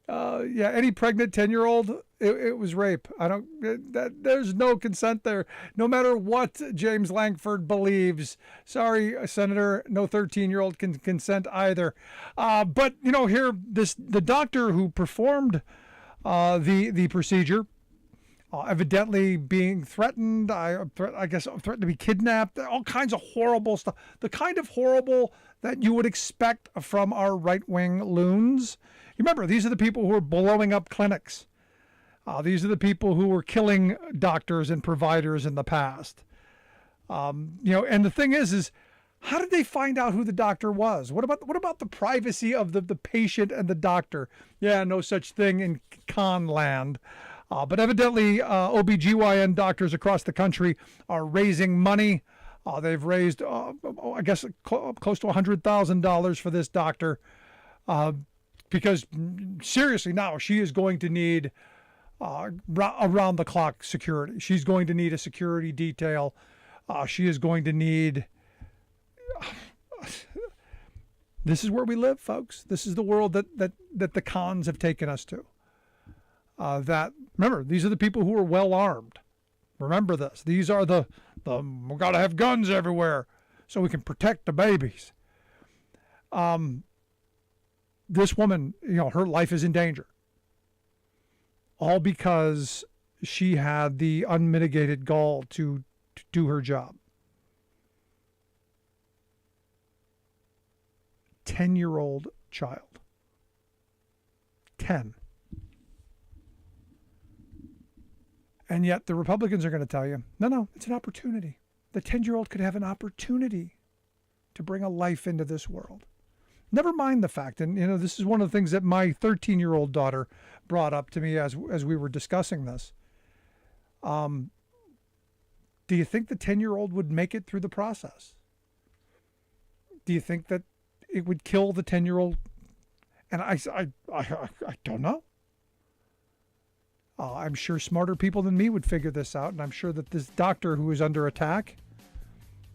Any pregnant 10-year-old, it was rape. There's no consent there. No matter what James Langford believes. Sorry, Senator, no 13-year-old can consent either. But here, the doctor who performed the procedure, evidently being threatened, I guess threatened to be kidnapped, all kinds of horrible stuff. The kind of horrible that you would expect from our right-wing loons. Remember, these are the people who are blowing up clinics. These are the people who were killing doctors and providers in the past. And the thing is how did they find out who the doctor was? What about the privacy of the patient and the doctor? Yeah, no such thing in con land. But evidently, OBGYN doctors across the country are raising money. They've raised, I guess, close to $100,000 for this doctor. Because seriously now, she is going to need around-the-clock security. She's going to need a security detail. She is going to need... This is where we live, folks. This is the world that the cons have taken us to. Remember, these are the people who are well-armed. Remember this. These are we got to have guns everywhere so we can protect the babies. This woman, her life is in danger. All because she had the unmitigated gall to do her job. 10-year-old child. 10. And yet the Republicans are going to tell you, no, it's an opportunity. The 10-year-old could have an opportunity to bring a life into this world. Never mind the fact, and this is one of the things that my 13-year-old daughter brought up to me as we were discussing this. Do you think the 10-year-old would make it through the process? Do you think that it would kill the 10-year-old? And I don't know. I'm sure smarter people than me would figure this out, and I'm sure that this doctor who was under attack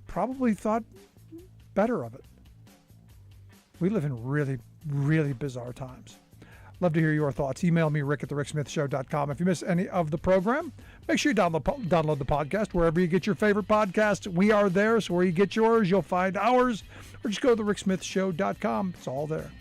probably thought better of it. We live in really, really bizarre times. Love to hear your thoughts. Email me, Rick at thericksmithshow.com. If you miss any of the program, make sure you download the podcast wherever you get your favorite podcasts. We are there, so where you get yours, you'll find ours. Or just go to thericksmithshow.com. It's all there.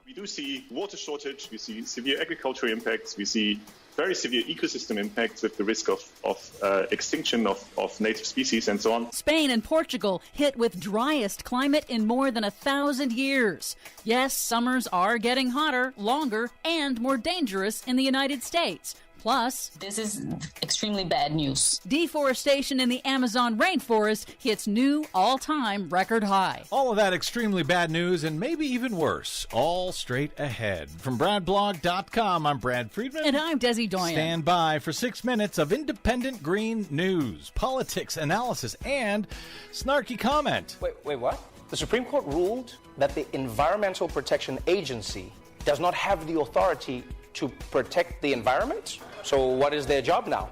We do see water shortage, we see severe agricultural impacts, we see very severe ecosystem impacts with the risk of extinction of native species and so on. Spain and Portugal hit with driest climate in more than 1,000 years. Yes, summers are getting hotter, longer, and more dangerous in the United States. Plus, this is extremely bad news. Deforestation in the Amazon rainforest hits new all-time record high. All of that extremely bad news and maybe even worse, all straight ahead. From BradBlog.com, I'm Brad Friedman. And I'm Desi Doyen. Stand by for 6 minutes of independent green news, politics, analysis, and snarky comment. Wait, what? The Supreme Court ruled that the Environmental Protection Agency does not have the authority to protect the environment. So what is their job now?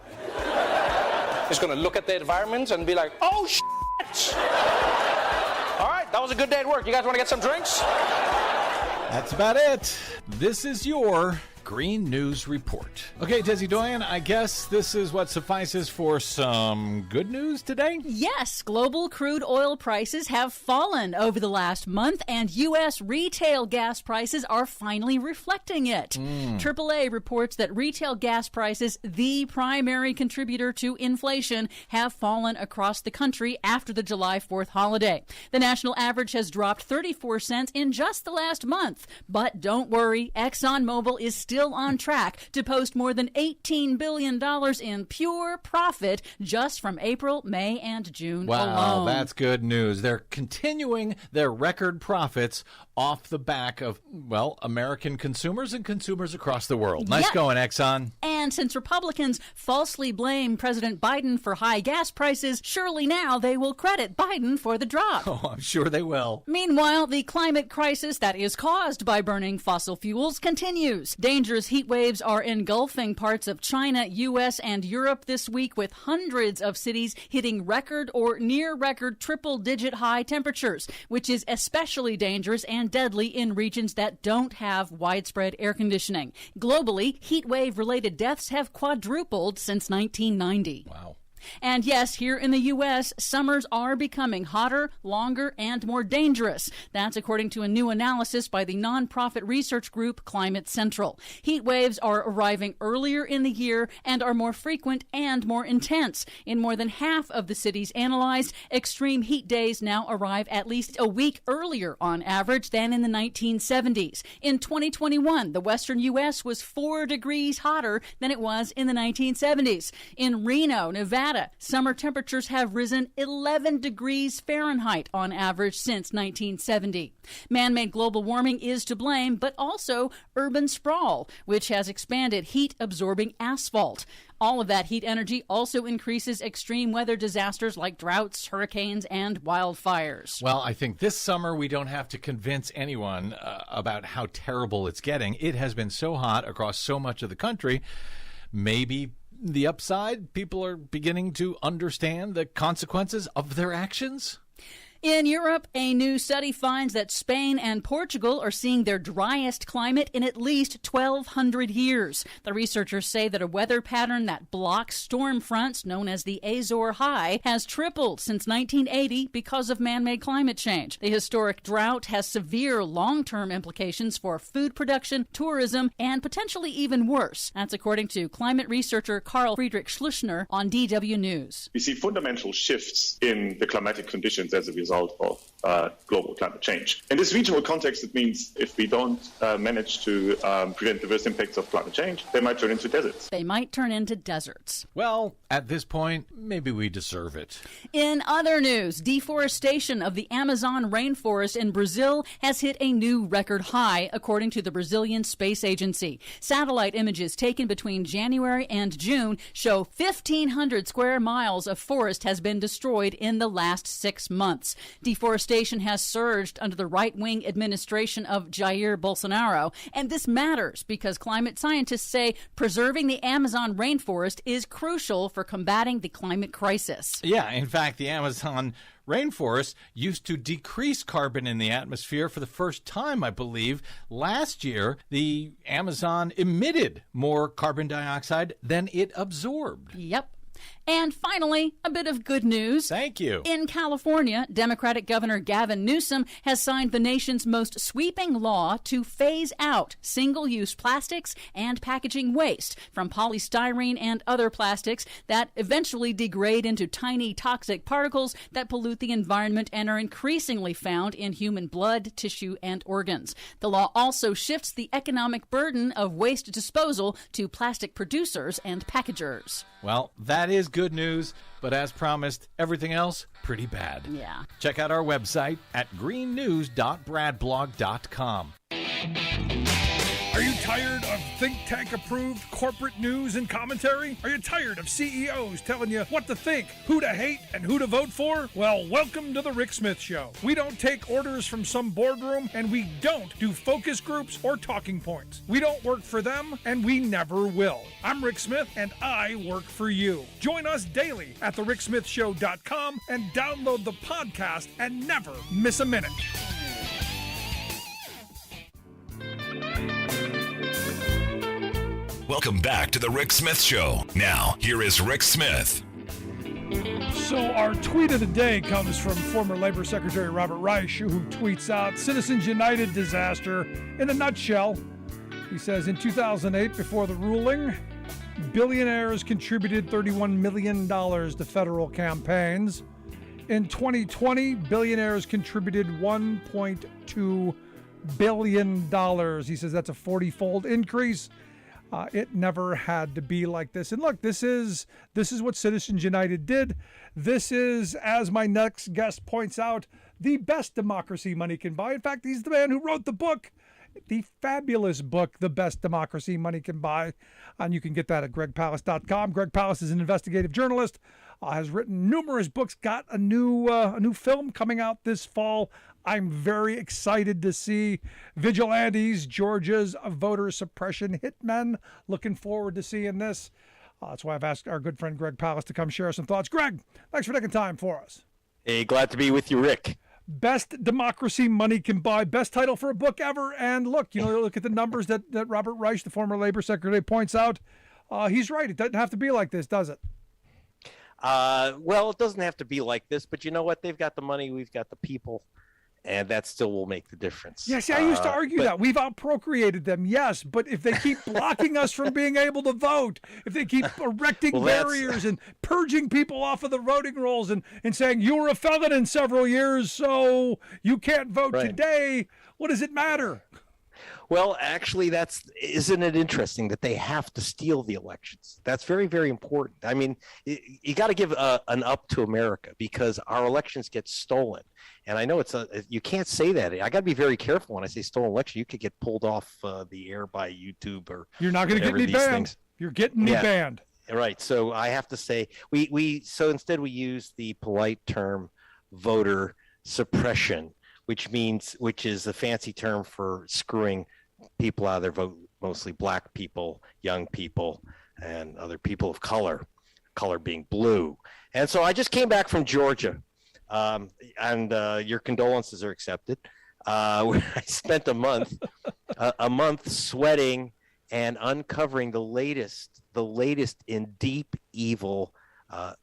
It's going to look at the environment and be like, oh, shit! All right, that was a good day at work. You guys want to get some drinks? That's about it. This is your Green News Report. Okay, Desi Doyen, I guess this is what suffices for some good news today? Yes, global crude oil prices have fallen over the last month, and U.S. retail gas prices are finally reflecting it. AAA reports that retail gas prices, the primary contributor to inflation, have fallen across the country after the July 4th holiday. The national average has dropped 34 cents in just the last month. But don't worry, ExxonMobil is still on track to post more than $18 billion in pure profit just from April, May, and June alone. That's good news. They're continuing their record profits off the back of, well, American consumers and consumers across the world. Nice going, Exxon. And since Republicans falsely blame President Biden for high gas prices, surely now they will credit Biden for the drop. Oh, I'm sure they will. Meanwhile, the climate crisis that is caused by burning fossil fuels continues. Dangerous heat waves are engulfing parts of China, U.S., and Europe this week, with hundreds of cities hitting record or near-record triple-digit high temperatures, which is especially dangerous and deadly in regions that don't have widespread air conditioning. Globally, heat wave-related deaths have quadrupled since 1990. Wow. And yes, here in the U.S., summers are becoming hotter, longer, and more dangerous. That's according to a new analysis by the nonprofit research group Climate Central. Heat waves are arriving earlier in the year and are more frequent and more intense. In more than half of the cities analyzed, extreme heat days now arrive at least a week earlier on average than in the 1970s. In 2021, the western U.S. was 4 degrees hotter than it was in the 1970s. In Reno, Nevada, summer temperatures have risen 11 degrees Fahrenheit on average since 1970. Man-made global warming is to blame, but also urban sprawl, which has expanded heat-absorbing asphalt. All of that heat energy also increases extreme weather disasters like droughts, hurricanes, and wildfires. Well, I think this summer we don't have to convince anyone about how terrible it's getting. It has been so hot across so much of the country. Maybe the upside, people are beginning to understand the consequences of their actions. In Europe, a new study finds that Spain and Portugal are seeing their driest climate in at least 1,200 years. The researchers say that a weather pattern that blocks storm fronts, known as the Azore High, has tripled since 1980 because of man-made climate change. The historic drought has severe long-term implications for food production, tourism, and potentially even worse. That's according to climate researcher Carl Friedrich Schlussner on DW News. We see fundamental shifts in the climatic conditions as a result of global climate change. In this regional context, it means if we don't manage to prevent the worst impacts of climate change, they might turn into deserts. They might turn into deserts. Well, at this point, maybe we deserve it. In other news, deforestation of the Amazon rainforest in Brazil has hit a new record high, according to the Brazilian Space Agency. Satellite images taken between January and June show 1,500 square miles of forest has been destroyed in the last 6 months. Deforestation has surged under the right-wing administration of Jair Bolsonaro, and this matters because climate scientists say preserving the Amazon rainforest is crucial for combating the climate crisis. Yeah, in fact, the Amazon rainforest used to decrease carbon in the atmosphere for the first time, I believe. Last year, the Amazon emitted more carbon dioxide than it absorbed. Yep. And finally, a bit of good news. Thank you. In California, Democratic Governor Gavin Newsom has signed the nation's most sweeping law to phase out single-use plastics and packaging waste from polystyrene and other plastics that eventually degrade into tiny toxic particles that pollute the environment and are increasingly found in human blood, tissue, and organs. The law also shifts the economic burden of waste disposal to plastic producers and packagers. Well, that is good news, but as promised, everything else pretty bad. Yeah. Check out our website at greennews.bradblog.com. Are you tired of think tank approved corporate news and commentary? Are you tired of CEOs telling you what to think, who to hate, and who to vote for? Well, welcome to the Rick Smith Show. We don't take orders from some boardroom, and we don't do focus groups or talking points. We don't work for them, and we never will. I'm Rick Smith, and I work for you. Join us daily at thericksmithshow.com and download the podcast and never miss a minute. Welcome back to the Rick Smith Show. Now, here is Rick Smith. So our tweet of the day comes from former Labor Secretary Robert Reich, who tweets out, Citizens United disaster in a nutshell. He says, in 2008, before the ruling, billionaires contributed $31 million to federal campaigns. In 2020, billionaires contributed $1.2 billion. He says that's a 40-fold increase. It never had to be like this. And look, this is what Citizens United did. This is, as my next guest points out, the best democracy money can buy. In fact, he's the man who wrote the book, the fabulous book, The Best Democracy Money Can Buy. And you can get that at gregpalast.com. Greg Palast is an investigative journalist, has written numerous books, got a new film coming out this fall. I'm very excited to see Vigilantes, Georgia's voter suppression hitmen. Looking forward to seeing this. That's why I've asked our good friend Greg Palast to come share some thoughts. Greg, thanks for taking time for us. Hey, glad to be with you, Rick. Best Democracy Money Can Buy. Best title for a book ever. And look at the numbers that Robert Reich, the former Labor Secretary, points out. He's right. It doesn't have to be like this, does it? Well, it doesn't have to be like this, but you know what? They've got the money, we've got the people, and that still will make the difference. Yeah, see, I used to argue that. We've outprocreated them, yes, but if they keep blocking us from being able to vote, if they keep erecting barriers and purging people off of the voting rolls and saying, you were a felon in several years, so you can't vote today, what does it matter? Well, actually, isn't it interesting that they have to steal the elections? That's very, very important. I mean, you got to give an up to America because our elections get stolen. And I know you can't say that. I got to be very careful when I say stolen election. You could get pulled off the air by YouTube or you're not going to get me banned. Things. You're getting me banned. Right. So I have to say so instead we use the polite term voter suppression, which is a fancy term for screwing people out of their vote, mostly black people, young people, and other people of color being blue. And so I just came back from Georgia, and your condolences are accepted. I spent a month sweating and uncovering the latest in deep evil.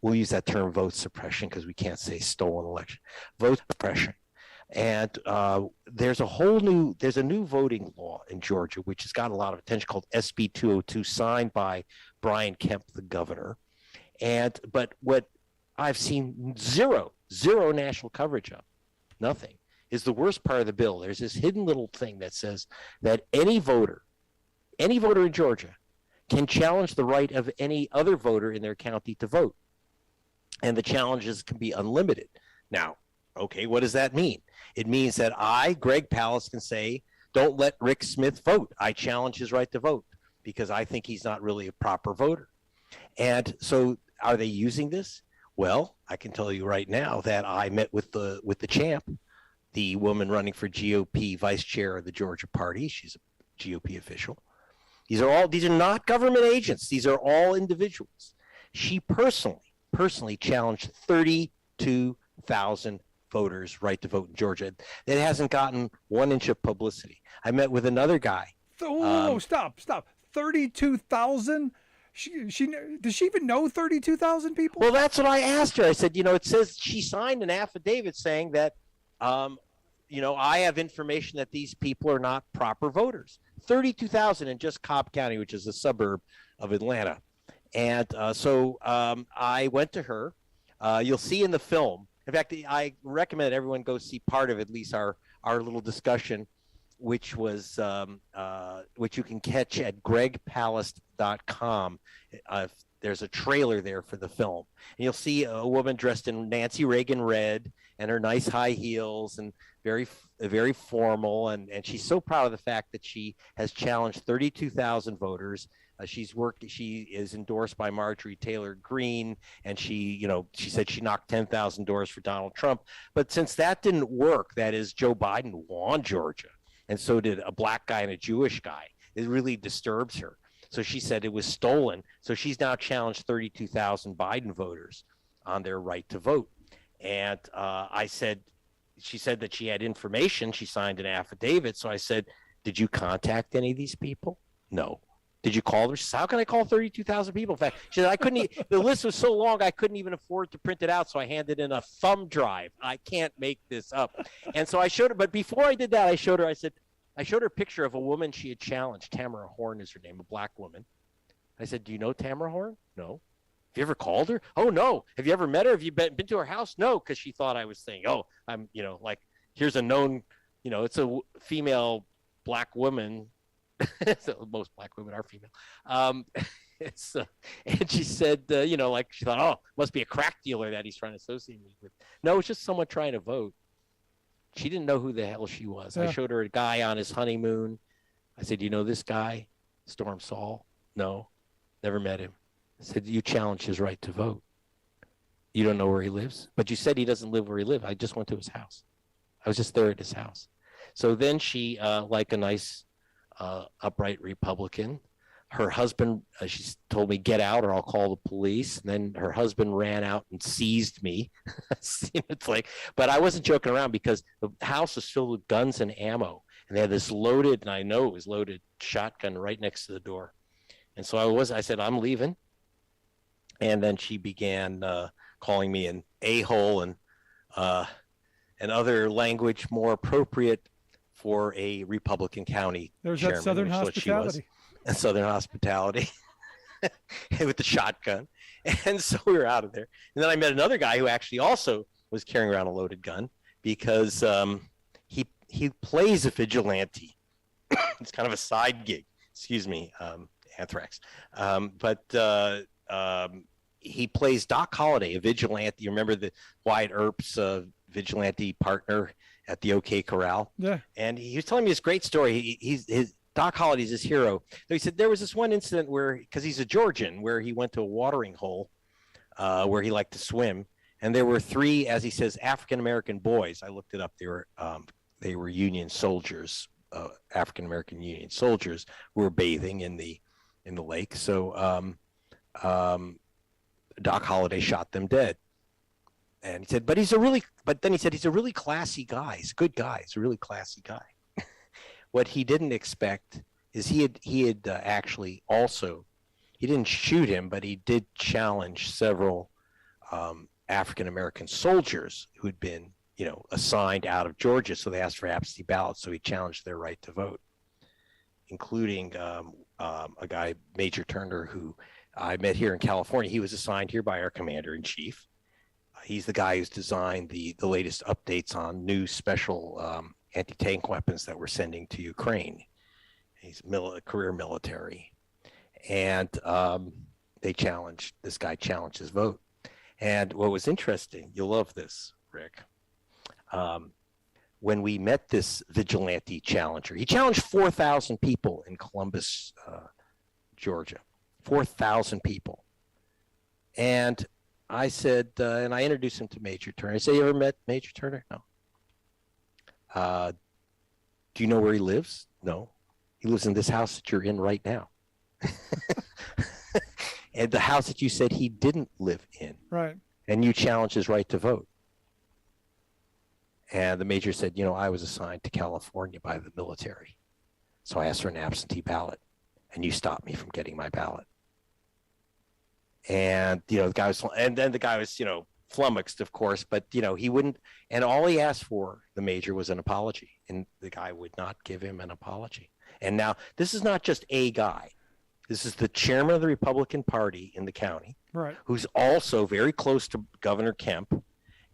We'll use that term vote suppression because we can't say stolen election. Vote suppression. And there's a new voting law in Georgia, which has got a lot of attention, called SB 202, signed by Brian Kemp, the governor. But what I've seen zero national coverage of, nothing, is the worst part of the bill. There's this hidden little thing that says that any voter in Georgia can challenge the right of any other voter in their county to vote. And the challenges can be unlimited. Now, okay, what does that mean? It means that I, Greg Palast, can say, don't let Rick Smith vote. I challenge his right to vote because I think he's not really a proper voter. And so are they using this? Well, I can tell you right now that I met with the champ, the woman running for GOP vice chair of the Georgia party. She's a GOP official. These are not government agents. These are all individuals. She personally challenged 32,000 voters' right to vote in Georgia. It hasn't gotten 1 inch of publicity. I met with another guy. Stop. 32,000? Does she even know 32,000 people? Well, that's what I asked her. I said, it says she signed an affidavit saying that, I have information that these people are not proper voters. 32,000 in just Cobb County, which is a suburb of Atlanta. And so I went to her. You'll see in the film. In fact, I recommend everyone go see part of at least our little discussion, which was which you can catch at gregpalast.com. there's a trailer there for the film. And you'll see a woman dressed in Nancy Reagan red and her nice high heels and very, very formal. And she's so proud of the fact that she has challenged 32,000 voters. She is endorsed by Marjorie Taylor Greene, and she said she knocked 10,000 doors for Donald Trump. But since that didn't work, that is, Joe Biden won Georgia, and so did a black guy and a Jewish guy. It really disturbs her. So she said it was stolen. So she's now challenged 32,000 Biden voters on their right to vote. And she said that she had information. She signed an affidavit. So I said, did you contact any of these people? No. Did you call them? She said, how can I call 32,000 people? In fact, she said, the list was so long, I couldn't even afford to print it out. So I handed in a thumb drive. I can't make this up. And so I showed her, but before I did that, I showed her a picture of a woman she had challenged. Tamara Horn is her name, a black woman. I said, do you know Tamara Horn? No. Have you ever called her? Oh, no. Have you ever met her? Have you been to her house? No, because she thought I was saying, oh, I'm, like, here's a known, it's a female black woman. So most black women are female. And she said, she thought, oh, must be a crack dealer that he's trying to associate me with. No, it's just someone trying to vote. She didn't know who the hell she was. Yeah. I showed her a guy on his honeymoon. I said, do you know this guy, Storm Saul? No, never met him. I said, you challenged his right to vote. You don't know where he lives? But you said he doesn't live where he lives. I just went to his house. I was just there at his house. So then she, like a nice upright Republican, her husband, she told me, get out or I'll call the police. And then her husband ran out and seized me. It's like, but I wasn't joking around because the house was filled with guns and ammo. And they had this loaded, and I know it was loaded, shotgun right next to the door. And so I said, I'm leaving. And then she began calling me an a-hole and other language more appropriate for a Republican county There's chairman, that Southern hospitality. And Southern hospitality with the shotgun. And so we were out of there. And then I met another guy who actually also was carrying around a loaded gun because he plays a vigilante. It's kind of a side gig. Excuse me, Anthrax. But he plays Doc Holliday, a vigilante. You remember the Wyatt Earp's vigilante partner at the OK Corral? Yeah. And he was telling me this great story. His Doc Holliday's his hero. So he said there was this one incident where, because he's a Georgian, where he went to a watering hole where he liked to swim. And there were 3, as he says, African-American boys. I looked it up. They were Union soldiers, African-American Union soldiers who were bathing in the lake. So Doc Holliday shot them dead. And he said, but then he said, he's a really classy guy. He's a good guy. He's a really classy guy. What he didn't expect is he had actually also, he didn't shoot him, but he did challenge several African-American soldiers who'd been, assigned out of Georgia. So they asked for absentee ballots. So he challenged their right to vote, including a guy, Major Turner, who I met here in California. He was assigned here by our commander-in-chief. He's the guy who's designed the latest updates on new special anti-tank weapons that we're sending to Ukraine. He's career military. And this guy challenged his vote. And what was interesting, you'll love this, Rick, when we met this vigilante challenger, he challenged 4,000 people in Columbus, Georgia, 4,000 people. And I said, and I introduced him to Major Turner. I said, you ever met Major Turner? No. Do you know where he lives? No. He lives in this house that you're in right now. And the house that you said he didn't live in. Right. And you challenged his right to vote. And the major said, I was assigned to California by the military. So I asked for an absentee ballot. And you stopped me from getting my ballot. And, the guy was, and then the guy was, flummoxed, of course, but, he wouldn't, and all he asked for, the major, was an apology. And the guy would not give him an apology. And now, this is not just a guy. This is the chairman of the Republican Party in the county, right, who's also very close to Governor Kemp.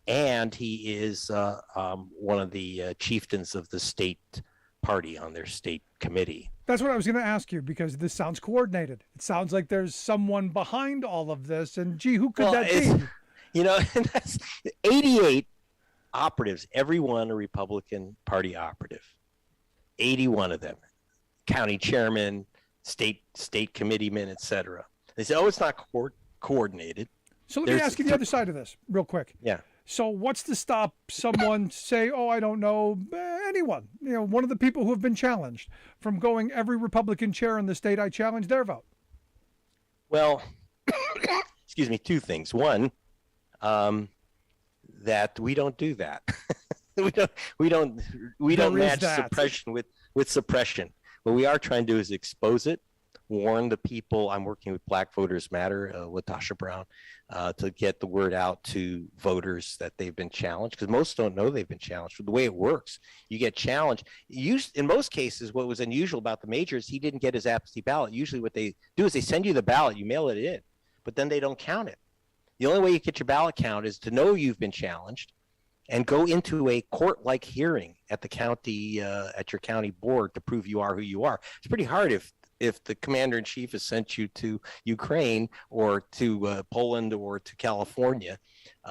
And he is one of the chieftains of the state party on their state committee. That's what I was going to ask you, because this sounds coordinated. It sounds like there's someone behind all of this. And gee, who could that be? You know, and that's 88 operatives, every one a Republican Party operative. 81 of them, county chairman, state committeemen, etc. They say, "Oh, it's not coordinated." So let me ask you the other side of this, real quick. Yeah. So what's to stop someone say, "Oh, I don't know," anyone, one of the people who have been challenged, from going, every Republican chair in the state, I challenge their vote? Well, excuse me, two things. One, that we don't do that. we don't match suppression with suppression. What we are trying to do is expose it, warn the people. I'm working with Black Voters Matter with Tasha Brown to get the word out to voters that they've been challenged, because most don't know they've been challenged. The way it works, you get challenged. In most cases, what was unusual about the major is he didn't get his absentee ballot. Usually what they do is they send you the ballot, you mail it in, but then they don't count it. The only way you get your ballot count is to know you've been challenged and go into a court-like hearing at the county, at your county board, to prove you are who you are. It's pretty hard if the commander-in-chief has sent you to Ukraine or to Poland or to California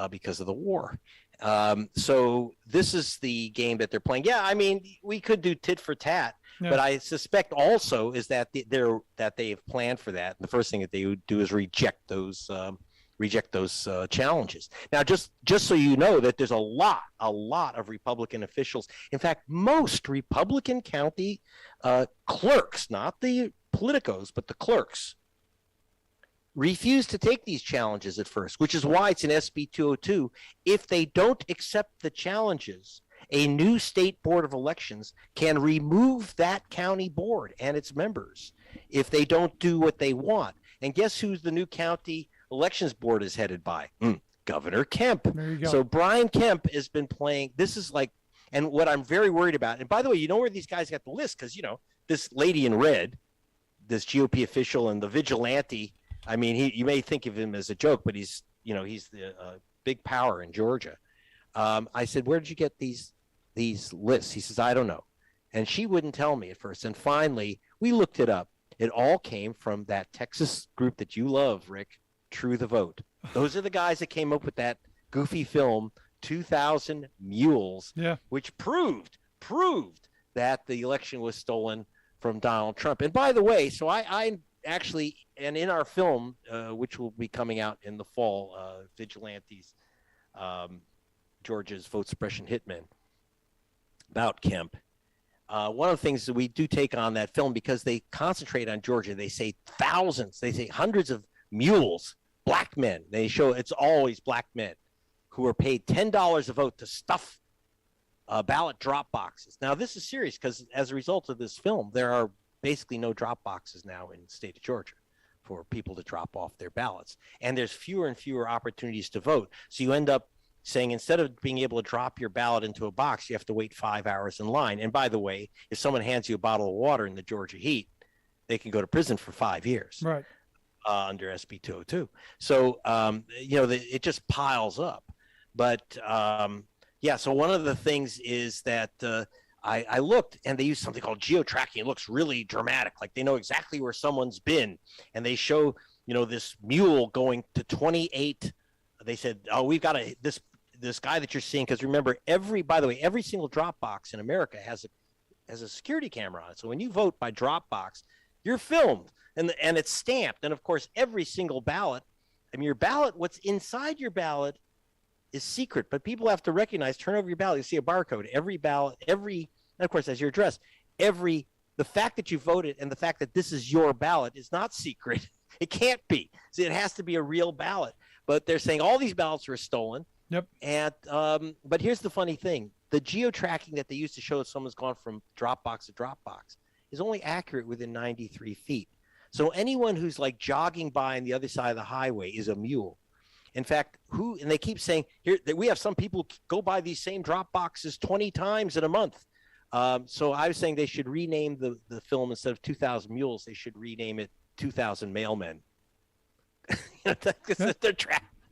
because of the war. So this is the game that they're playing. Yeah, I mean, we could do tit for tat, but I suspect also is that they have planned for that. The first thing that they would do is reject those challenges. Now, just so you know, that there's a lot of Republican officials. In fact, most Republican county clerks, not the politicos, but the clerks, refuse to take these challenges at first, which is why it's in SB 202. If they don't accept the challenges, a new state board of elections can remove that county board and its members if they don't do what they want. And guess who's the new county elections board is headed by? Governor Kemp. There you go. So Brian Kemp has been playing. This is like, and what I'm very worried about, and by the way, you know where these guys got the list? Because, this lady in red, this GOP official and the vigilante, I mean, you may think of him as a joke, but he's the big power in Georgia. I said, where did you get these lists? He says, I don't know. And she wouldn't tell me at first. And finally, we looked it up. It all came from that Texas group that you love, Rick, True the Vote. Those are the guys that came up with that goofy film, 2,000 Mules, which proved that the election was stolen from Donald Trump. And by the way, so I actually, and in our film, which will be coming out in the fall, Vigilantes, Georgia's vote suppression hitmen, about Kemp. One of the things that we do take on that film, because they concentrate on Georgia, they say thousands, they say hundreds of mules, black men. They show it's always black men who are paid $10 a vote to stuff ballot drop boxes. Now, this is serious, because as a result of this film, there are basically no drop boxes now in the state of Georgia for people to drop off their ballots. And there's fewer and fewer opportunities to vote. So you end up saying, instead of being able to drop your ballot into a box, you have to wait 5 hours in line. And by the way, if someone hands you a bottle of water in the Georgia heat, they can go to prison for 5 years. Right. Under SB 202. So, it just piles up. But, so one of the things is that I looked, and they use something called geo-tracking. It looks really dramatic, like they know exactly where someone's been. And they show, this mule going to 28. They said, oh, we've got this guy that you're seeing, because remember, every single drop box in America has a security camera on it. So when you vote by drop box, you're filmed. And it's stamped. And, of course, every single ballot, your ballot, what's inside your ballot is secret. But people have to recognize, turn over your ballot, you see a barcode. Every ballot, and, of course, as your address, the fact that you voted and the fact that this is your ballot is not secret. It can't be. So it has to be a real ballot. But they're saying all these ballots were stolen. Yep. And but here's the funny thing. The geo-tracking that they use to show if someone's gone from drop box to drop box is only accurate within 93 feet. So anyone who's like jogging by on the other side of the highway is a mule. In fact, and they keep saying here that we have some people go by these same drop boxes 20 times in a month. So I was saying they should rename the film, instead of 2,000 Mules, they should rename it 2,000 Mailmen. They're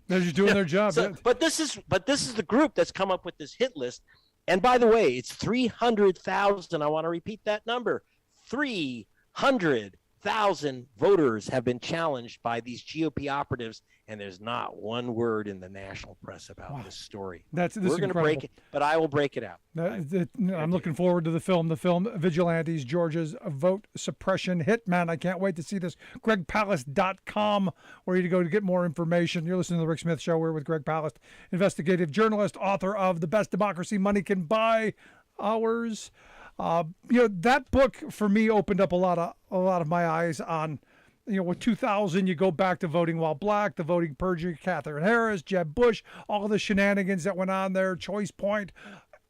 They're just doing their job. So, but this is the group that's come up with this hit list. And by the way, it's 300,000. I want to repeat that number. 300,000 voters have been challenged by these GOP operatives, and there's not one word in the national press about this story. This We're going to break it, but I will break it out. I'm looking forward to the film. The film Vigilantes, Georgia's vote suppression hitman. I can't wait to see this. GregPalast.com, where you go to get more information. You're listening to the Rick Smith Show. We're with Greg Palast, investigative journalist, author of The Best Democracy Money Can Buy. Ours. That book for me opened up a lot of my eyes on, with 2000, you go back to voting while black, the voting perjury, Catherine Harris, Jeb Bush, all the shenanigans that went on there, Choice Point.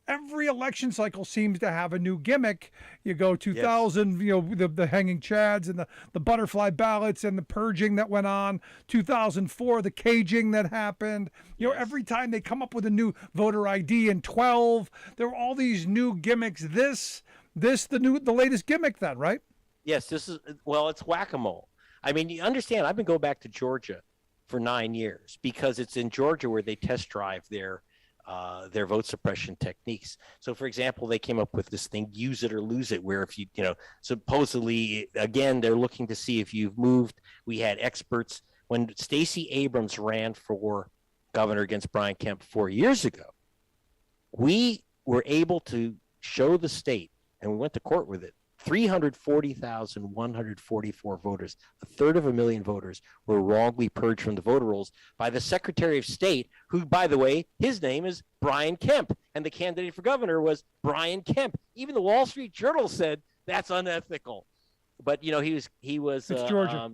Every election cycle seems to have a new gimmick. You go 2000, the hanging chads and the butterfly ballots and the purging that went on. 2004, the caging that happened. Every time they come up with a new voter ID in 12, there were all these new gimmicks. The latest gimmick then, right? Yes, it's whack-a-mole. I mean, you understand, I've been going back to Georgia for 9 years because it's in Georgia where they test drive their vote suppression techniques. So, for example, they came up with this thing, use it or lose it, where if supposedly, again, they're looking to see if you've moved. We had experts. When Stacey Abrams ran for governor against Brian Kemp 4 years ago, we were able to show the state, and we went to court with it, 340,144 voters, a third of a million voters, were wrongly purged from the voter rolls by the Secretary of State, who, by the way, his name is Brian Kemp, and the candidate for governor was Brian Kemp. Even the Wall Street Journal said that's unethical. But he was It's Georgia.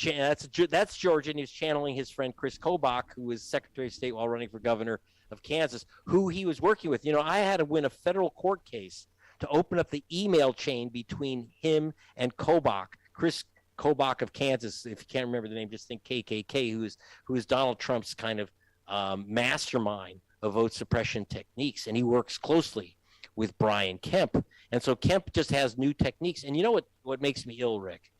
That's Georgia, and he was channeling his friend Chris Kobach, who was Secretary of State while running for governor of Kansas, who he was working with. I had to win a federal court case to open up the email chain between him and Kobach, Chris Kobach of Kansas. If you can't remember the name, just think KKK, who is Donald Trump's kind of mastermind of vote suppression techniques, and he works closely with Brian Kemp. And so Kemp just has new techniques. And you know what makes me ill, Rick?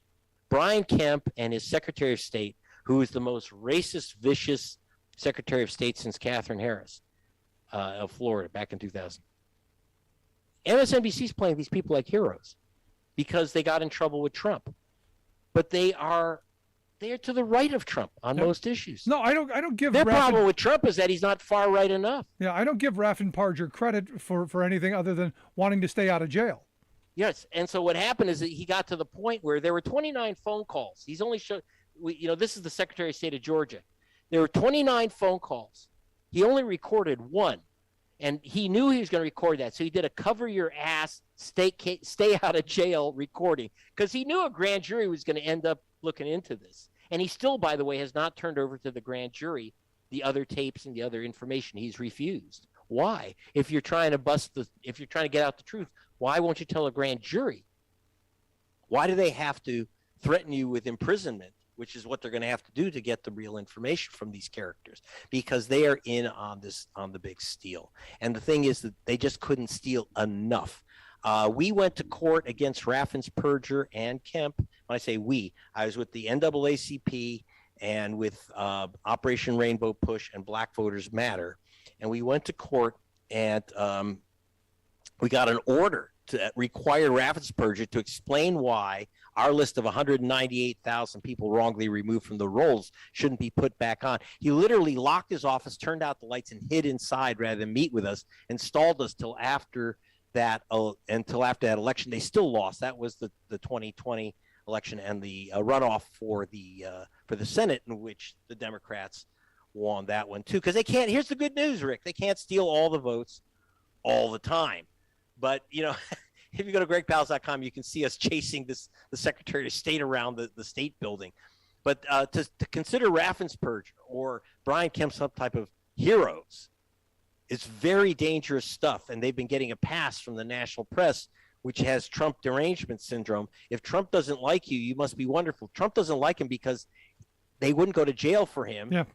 Brian Kemp and his Secretary of State, who is the most racist, vicious Secretary of State since Catherine Harris of Florida back in 2000. MSNBC's playing these people like heroes because they got in trouble with Trump, but they are to the right of Trump on most issues. No, I don't give their problem with Trump is that he's not far right enough. Yeah, I don't give Raffin Parger credit for anything other than wanting to stay out of jail. Yes, and so what happened is that he got to the point where there were 29 phone calls. He's only this is the Secretary of State of Georgia. There were 29 phone calls. He only recorded one. And he knew he was going to record that, so he did a cover your ass, stay out of jail recording, because he knew a grand jury was going to end up looking into this. And he still, by the way, has not turned over to the grand jury the other tapes and the other information. He's refused. Why? If you're trying to get out the truth, why won't you tell a grand jury? Why do they have to threaten you with imprisonment, which is what they're going to have to do to get the real information from these characters, because they are in on the big steal. And the thing is that they just couldn't steal enough. We went to court against Raffin's Perger and Kemp. When I say we, I was with the NAACP and with Operation Rainbow Push and Black Voters Matter. And we went to court, and we got an order to require Raffin's Perger to explain why our list of 198,000 people wrongly removed from the rolls shouldn't be put back on. He literally locked his office, turned out the lights, and hid inside rather than meet with us, and stalled us till after that election. They still lost. That was the 2020 election and the runoff for the Senate, in which the Democrats won that one too. Because they can't. Here's the good news, Rick. They can't steal all the votes all the time. But if you go to gregpals.com, you can see us chasing the Secretary of State around the state building. But to consider Raffin's Perger or Brian Kemp some type of heroes, it's very dangerous stuff. And they've been getting a pass from the national press, which has Trump derangement syndrome. If Trump doesn't like you, you must be wonderful. Trump doesn't like him because they wouldn't go to jail for him. Yeah.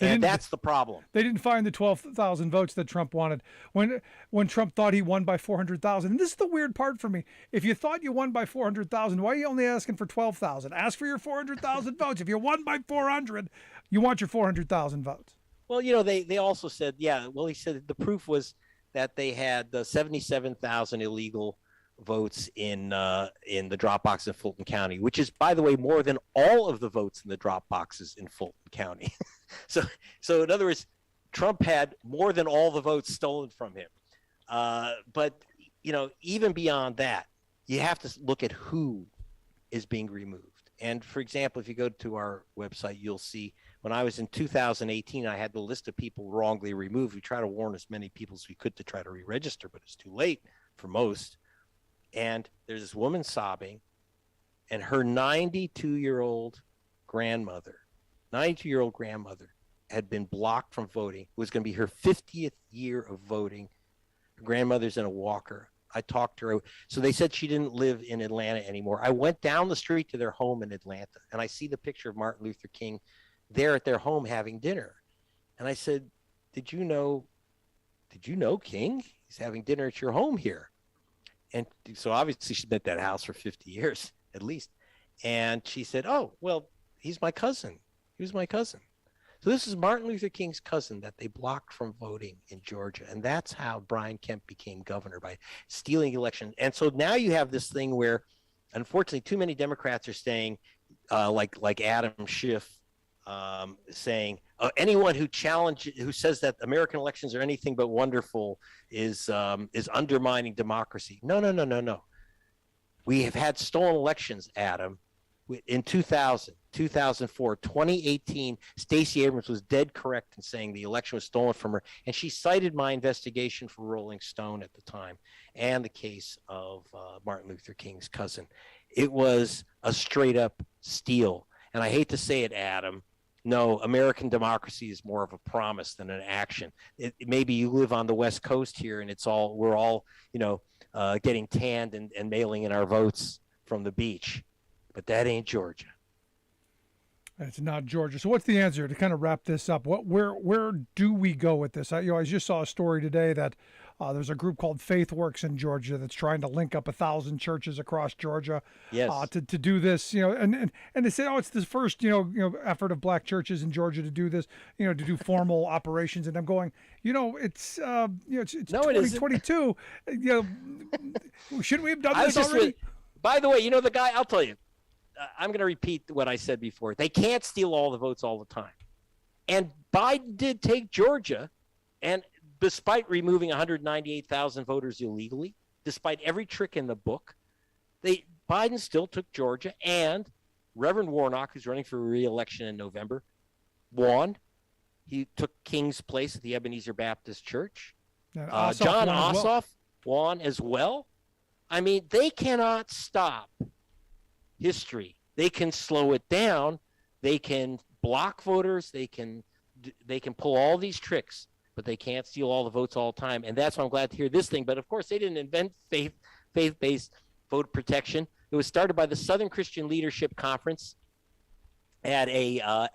And that's the problem. They didn't find the 12,000 votes that Trump wanted when Trump thought he won by 400,000. And this is the weird part for me. If you thought you won by 400,000, why are you only asking for 12,000? Ask for your 400,000 votes. If you won by 400, you want your 400,000 votes. Well, they also said, he said the proof was that they had 77,000 illegal votes in the drop box in Fulton County, which is, by the way, more than all of the votes in the drop boxes in Fulton County. So in other words, Trump had more than all the votes stolen from him. But even beyond that, you have to look at who is being removed. And for example, if you go to our website, you'll see when I was in 2018, I had the list of people wrongly removed. We tried to warn as many people as we could to try to re-register, but it's too late for most. And there's this woman sobbing, and her 92-year-old grandmother had been blocked from voting. It was going to be her 50th year of voting. Her grandmother's in a walker. I talked to her. So they said she didn't live in Atlanta anymore. I went down the street to their home in Atlanta, and I see the picture of Martin Luther King there at their home having dinner. And I said, did you know King? He's having dinner at your home here. And so obviously she's been at that house for 50 years at least. And she said, oh, well, he's my cousin. He was my cousin. So this is Martin Luther King's cousin that they blocked from voting in Georgia. And that's how Brian Kemp became governor, by stealing the election. And so now you have this thing where, unfortunately, too many Democrats are saying, like Adam Schiff, saying anyone who says that American elections are anything but wonderful is undermining democracy. No. We have had stolen elections, Adam. In 2000, 2004, 2018, Stacey Abrams was dead correct in saying the election was stolen from her. And she cited my investigation for Rolling Stone at the time and the case of Martin Luther King's cousin. It was a straight up steal. And I hate to say it, Adam. No, American democracy is more of a promise than an action. Maybe you live on the West Coast here, and we're all getting tanned and mailing in our votes from the beach, but that ain't Georgia. It's not Georgia. So what's the answer to kind of wrap this up? Where do we go with this? I just saw a story today that there's a group called FaithWorks in Georgia that's trying to link up 1,000 churches across Georgia. Yes. To do this, and they say, it's the first effort of black churches in Georgia to do this, to do formal operations. And I'm going, it's 2022. Shouldn't we have done this already? By the way, the guy, I'll tell you, I'm going to repeat what I said before. They can't steal all the votes all the time. And Biden did take Georgia, and despite removing 198,000 voters illegally, despite every trick in the book, Biden still took Georgia, and Reverend Warnock, who's running for re-election in November, won. He took King's place at the Ebenezer Baptist Church. John Ossoff won as well. I mean, they cannot stop history. They can slow it down. They can block voters. They can pull all these tricks, but they can't steal all the votes all the time. And that's why I'm glad to hear this thing. But of course, they didn't invent faith-based vote protection. It was started by the Southern Christian Leadership Conference at a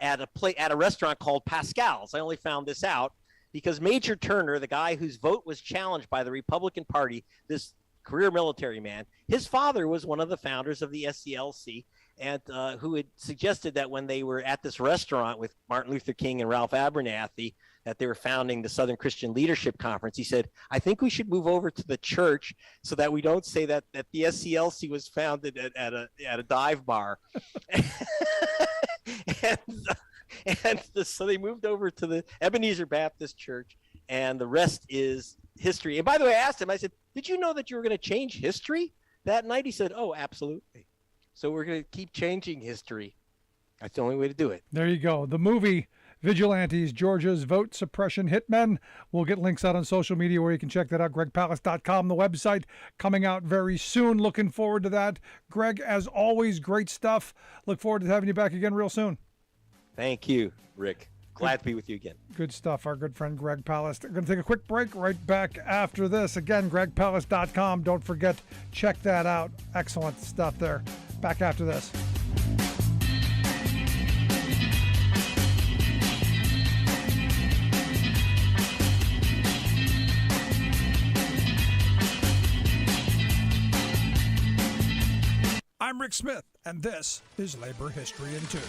restaurant called Pascal's. I only found this out because Major Turner, the guy whose vote was challenged by the Republican Party, this career military man, his father was one of the founders of the SCLC, and who had suggested that when they were at this restaurant with Martin Luther King and Ralph Abernathy, that they were founding the Southern Christian Leadership Conference. He said, I think we should move over to the church so that we don't say that the SCLC was founded at a dive bar. So they moved over to the Ebenezer Baptist Church, and the rest is history. And by the way, I asked him, I said, did you know that you were going to change history that night? He said, oh, absolutely. So we're going to keep changing history. That's the only way to do it. There you go. The movie Vigilantes, Georgia's Vote Suppression Hitmen. We'll get links out on social media where you can check that out. GregPalast.com, the website, coming out very soon. Looking forward to that. Greg, as always, great stuff. Look forward to having you back again real soon. Thank you, Rick. Glad to be with you again. Good stuff. Our good friend Greg Palast. I'm going to take a quick break right back after this. Again, GregPalast.com. Don't forget, check that out. Excellent stuff there. Back after this. I'm Rick Smith, and this is Labor History in 2.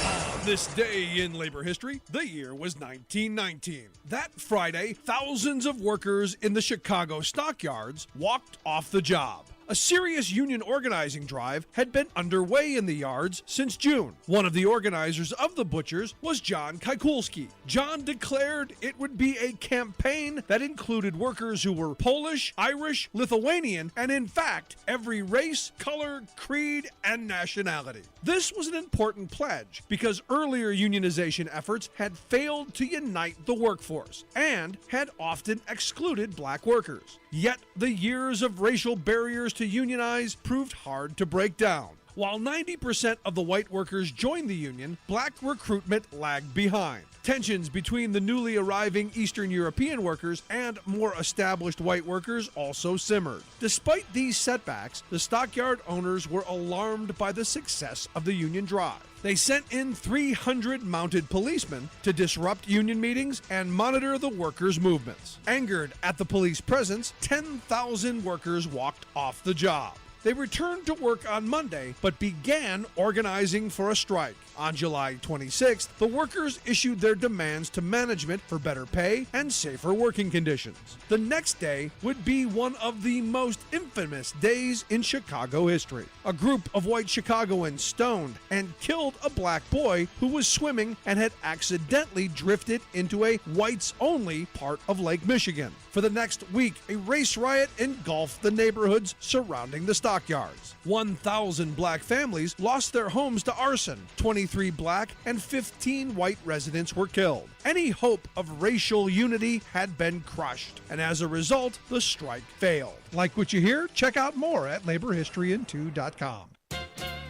On this day in labor history, the year was 1919. That Friday, thousands of workers in the Chicago stockyards walked off the job. A serious union organizing drive had been underway in the yards since June. One of the organizers of the butchers was John Kikulski. John declared it would be a campaign that included workers who were Polish, Irish, Lithuanian, and in fact, every race, color, creed, and nationality. This was an important pledge because earlier unionization efforts had failed to unite the workforce and had often excluded black workers. Yet the years of racial barriers to unionize proved hard to break down. While 90% of the white workers joined the union, black recruitment lagged behind. Tensions between the newly arriving Eastern European workers and more established white workers also simmered. Despite these setbacks, the stockyard owners were alarmed by the success of the union drive. They sent in 300 mounted policemen to disrupt union meetings and monitor the workers' movements. Angered at the police presence, 10,000 workers walked off the job. They returned to work on Monday, but began organizing for a strike. On July 26th, the workers issued their demands to management for better pay and safer working conditions. The next day would be one of the most infamous days in Chicago history. A group of white Chicagoans stoned and killed a black boy who was swimming and had accidentally drifted into a whites-only part of Lake Michigan. For the next week, a race riot engulfed the neighborhoods surrounding the stockyards. 1,000 black families lost their homes to arson. 23 black and 15 white residents were killed. Any hope of racial unity had been crushed, and as a result, the strike failed. Like what you hear? Check out more at laborhistoryin2.com.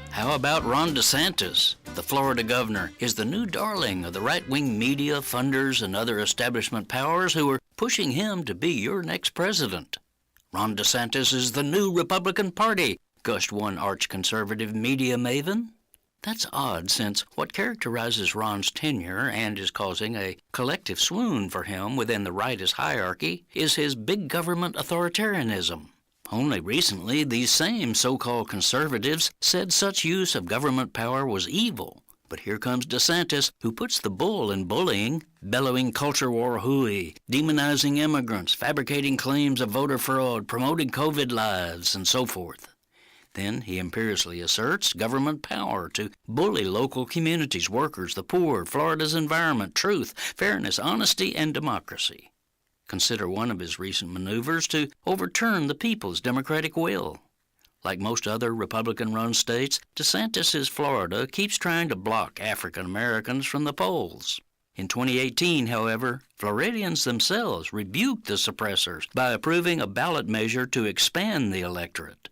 How about Ron DeSantis? The Florida governor is the new darling of the right-wing media, funders, and other establishment powers who are pushing him to be your next president. Ron DeSantis is the new Republican Party, gushed one arch-conservative media maven. That's odd, since what characterizes Ron's tenure and is causing a collective swoon for him within the rightist hierarchy is his big government authoritarianism. Only recently, these same so-called conservatives said such use of government power was evil. But here comes DeSantis, who puts the bull in bullying, bellowing culture war hooey, demonizing immigrants, fabricating claims of voter fraud, promoting COVID lives, and so forth. Then he imperiously asserts government power to bully local communities, workers, the poor, Florida's environment, truth, fairness, honesty, and democracy. Consider one of his recent maneuvers to overturn the people's democratic will. Like most other Republican-run states, DeSantis' Florida keeps trying to block African Americans from the polls. In 2018, however, Floridians themselves rebuked the suppressors by approving a ballot measure to expand the electorate.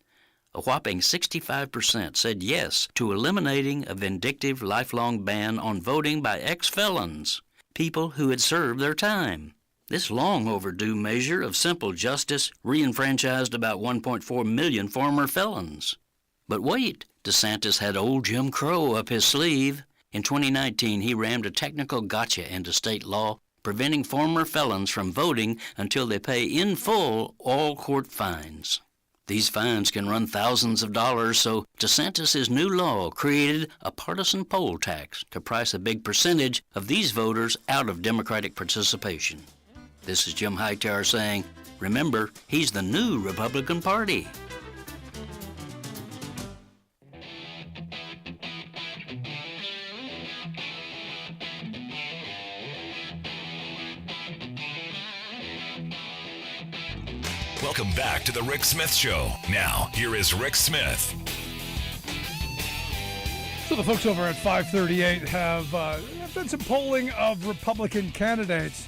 A whopping 65% said yes to eliminating a vindictive lifelong ban on voting by ex-felons, people who had served their time. This long overdue measure of simple justice re-enfranchised about 1.4 million former felons. But wait, DeSantis had old Jim Crow up his sleeve. In 2019, he rammed a technical gotcha into state law, preventing former felons from voting until they pay in full all court fines. These fines can run thousands of dollars, so DeSantis' new law created a partisan poll tax to price a big percentage of these voters out of Democratic participation. This is Jim Hightower saying, remember, he's the new Republican Party. Welcome back to the Rick Smith Show. Now, here is Rick Smith. So the folks over at 538 have done some polling of Republican candidates.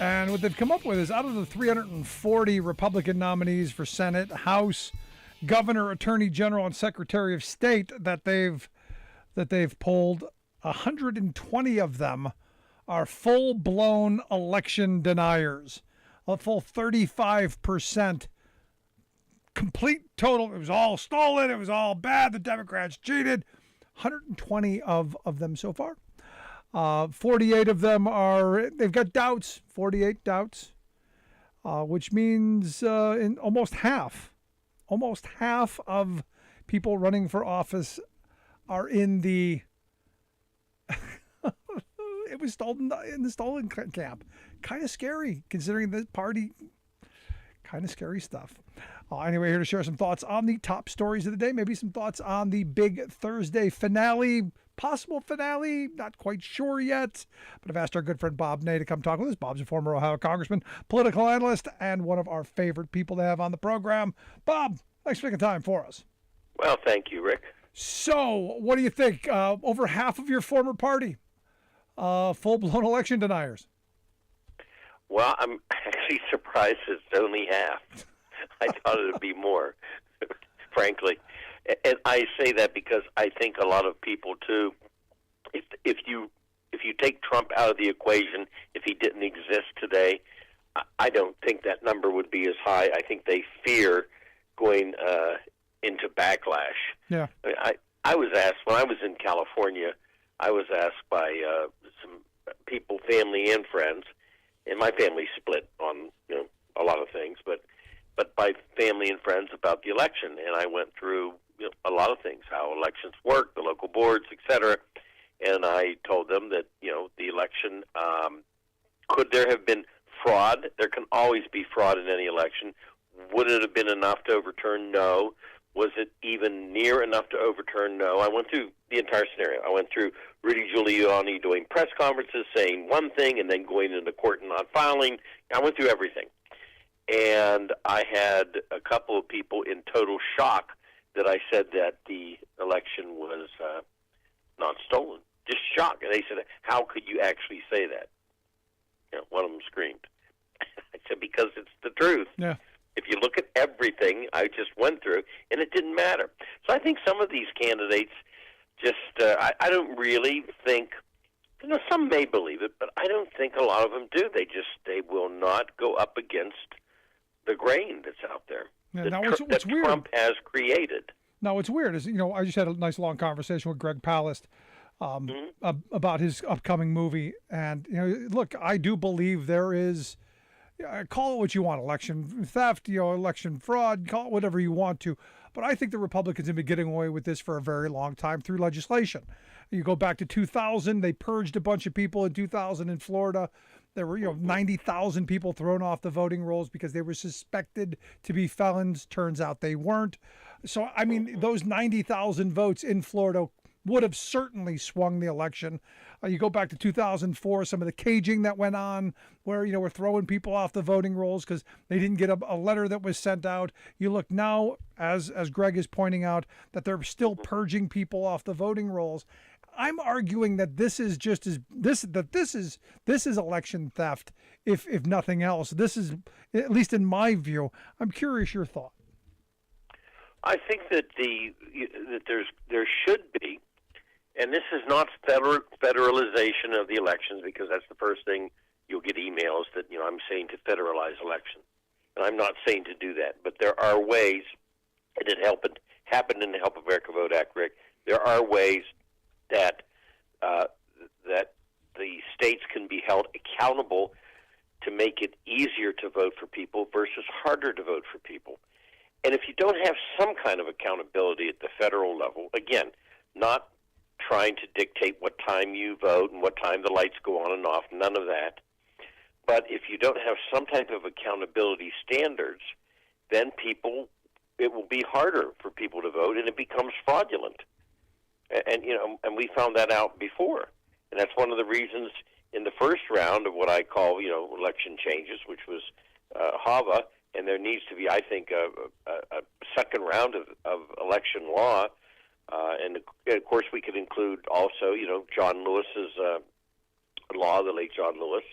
And what they've come up with is out of the 340 Republican nominees for Senate, House, Governor, Attorney General, and Secretary of State that they've polled, 120 of them are full-blown election deniers. A full 35% complete total. It was all stolen. It was all bad. The Democrats cheated. 120 of them so far. 48 of them they've got doubts, 48 doubts, which means in almost half of people running for office are in the it was stolen in the stolen camp. Kind of scary considering the party. Kind of scary stuff. Anyway, here to share some thoughts on the top stories of the day, maybe some thoughts on the big Thursday finale, possible finale, not quite sure yet. But I've asked our good friend Bob Ney to come talk with us. Bob's a former Ohio congressman, political analyst, and one of our favorite people to have on the program. Bob, thanks for making time for us. Well, thank you, Rick. So, what do you think? Over half of your former party, full-blown election deniers. Well, I'm actually surprised it's only half. I thought it would be more, frankly. And I say that because I think a lot of people, too, if you take Trump out of the equation, if he didn't exist today, I don't think that number would be as high. I think they fear going into backlash. Yeah. I was asked, when I was in California, I was asked by some people, family and friends, and my family split on a lot of things, but by family and friends about the election, and I went through a lot of things, how elections work, the local boards, etc. And I told them that the election, could there have been fraud? There can always be fraud in any election. Would it have been enough to overturn? No. Was it even near enough to overturn? No. I went through the entire scenario. I went through Rudy Giuliani doing press conferences, saying one thing, and then going into court and not filing. I went through everything. And I had a couple of people in total shock that I said that the election was not stolen. Just shocked. And they said, how could you actually say that? One of them screamed. I said, because it's the truth. Yeah. If you look at everything I just went through, and it didn't matter. So I think some of these candidates just, I don't really think, some may believe it, but I don't think a lot of them do. They will not go up against the grain that's out there. Yeah, now what's weird, Trump has created. Now, what's weird is, I just had a nice long conversation with Greg Palast about his upcoming movie. And, look, I do believe there is, call it what you want, election theft, election fraud, call it whatever you want to. But I think the Republicans have been getting away with this for a very long time through legislation. You go back to 2000, they purged a bunch of people in 2000 in Florida. There were, 90,000 people thrown off the voting rolls because they were suspected to be felons. Turns out they weren't. So, I mean, those 90,000 votes in Florida would have certainly swung the election. You go back to 2004, some of the caging that went on where, we're throwing people off the voting rolls because they didn't get a letter that was sent out. You look now, as Greg is pointing out, that they're still purging people off the voting rolls. I'm arguing that this is just as this is election theft, if nothing else. This is, at least in my view. I'm curious your thought. I think that there should be, and this is not federalization of the elections, because that's the first thing you'll get emails that I'm saying to federalize elections, and I'm not saying to do that. But there are ways, and it happened in the Help America Vote Act, Rick. There are ways that the states can be held accountable to make it easier to vote for people versus harder to vote for people. And if you don't have some kind of accountability at the federal level, again, not trying to dictate what time you vote and what time the lights go on and off, none of that. But if you don't have some type of accountability standards, then it will be harder for people to vote, and it becomes fraudulent. And and we found that out before, and that's one of the reasons in the first round of what I call election changes, which was HAVA, and there needs to be, I think, a second round of election law, and of course we could include also John Lewis's law, the late John Lewis,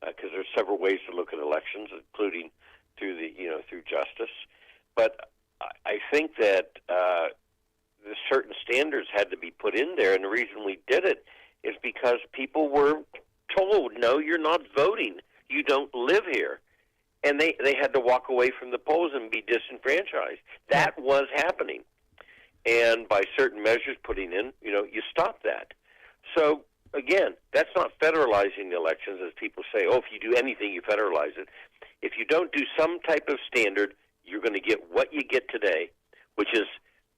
because there's several ways to look at elections, including through through justice. But I think that the certain standards had to be put in there, and the reason we did it is because people were told, no, you're not voting. You don't live here. And they had to walk away from the polls and be disenfranchised. That was happening. And by certain measures putting in, you stop that. So, again, that's not federalizing the elections, as people say, if you do anything, you federalize it. If you don't do some type of standard, you're going to get what you get today, which is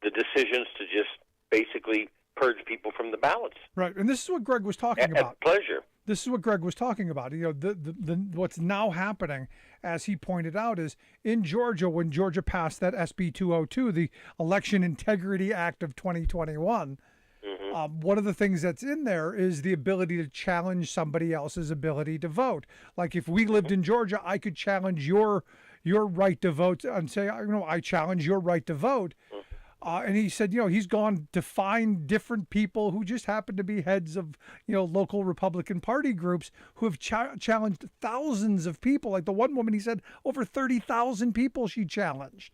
the decisions to just basically purge people from the ballots. Right, and this is what Greg was talking At about. pleasure. This is what Greg was talking about. You know, the what's now happening, as he pointed out, is in Georgia, when Georgia passed that SB 202, the Election Integrity Act of 2021. One of the things that's in there is the ability to challenge somebody else's ability to vote. Like if we lived in Georgia, I could challenge your right to vote and say, you know, I challenge your right to vote. And he said, you know, he's gone to find different people who just happen to be heads of, you know, local Republican Party groups who have challenged thousands of people. Like the one woman, he said, over 30,000 people she challenged.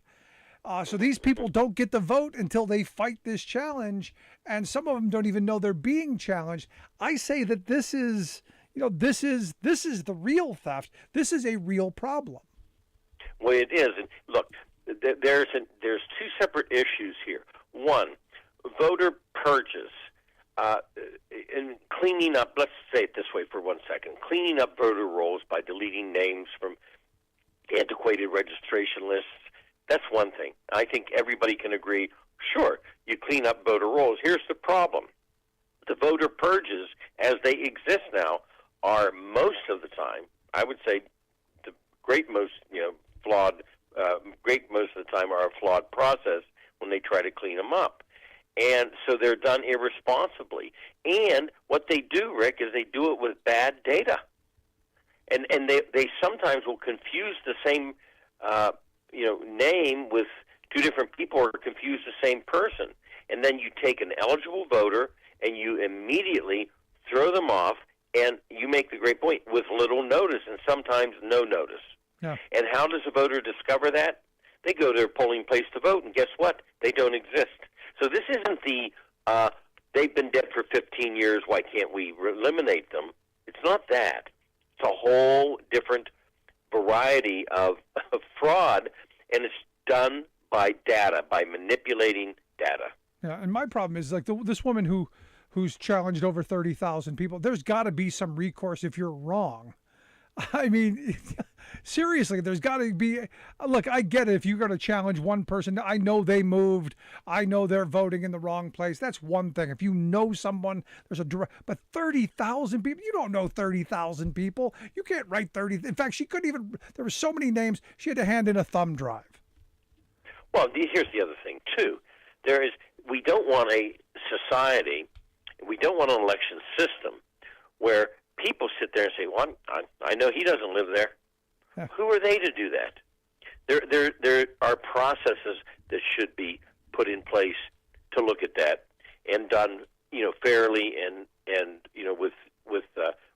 So these people don't get the vote until they fight this challenge, and some of them don't even know they're being challenged. I say that this is, you know, this is the real theft. This is a real problem. Well, it is. And look, there's two separate issues here. One, voter purges and cleaning up. Let's say it this way for 1 second: cleaning up voter rolls by deleting names from antiquated registration lists. That's one thing. I think everybody can agree, sure, you clean up voter rolls. Here's the problem. The voter purges, as they exist now, are most of the time, I would say the great most of the time are a flawed process when they try to clean them up. And so they're done irresponsibly. And what they do, Rick, is they do it with bad data. And they sometimes will confuse the same name with two different people, or confuse the same person. And then you take an eligible voter and you immediately throw them off, and you make the great point, with little notice and sometimes no notice. Yeah. And how does a voter discover that? They go to their polling place to vote, and guess what? They don't exist. So this isn't they've been dead for 15 years, why can't we eliminate them? It's not that. It's a whole different variety of fraud, and it's done by data, by manipulating data. Yeah, and my problem is like this woman who's challenged over 30,000 people. There's got to be some recourse if you're wrong. I mean, seriously, there's got to be. Look, I get it. If you're going to challenge one person, I know they moved. I know they're voting in the wrong place. That's one thing. If you know someone, there's a direct. But 30,000 people, you don't know 30,000 people. You can't write 30. In fact, she couldn't even. There were so many names. She had to hand in a thumb drive. Well, here's the other thing too. We don't want a society. We don't want an election system where people sit there and say, well, I know he doesn't live there. Yeah. Who are they to do that? There are processes that should be put in place to look at that and done, fairly and with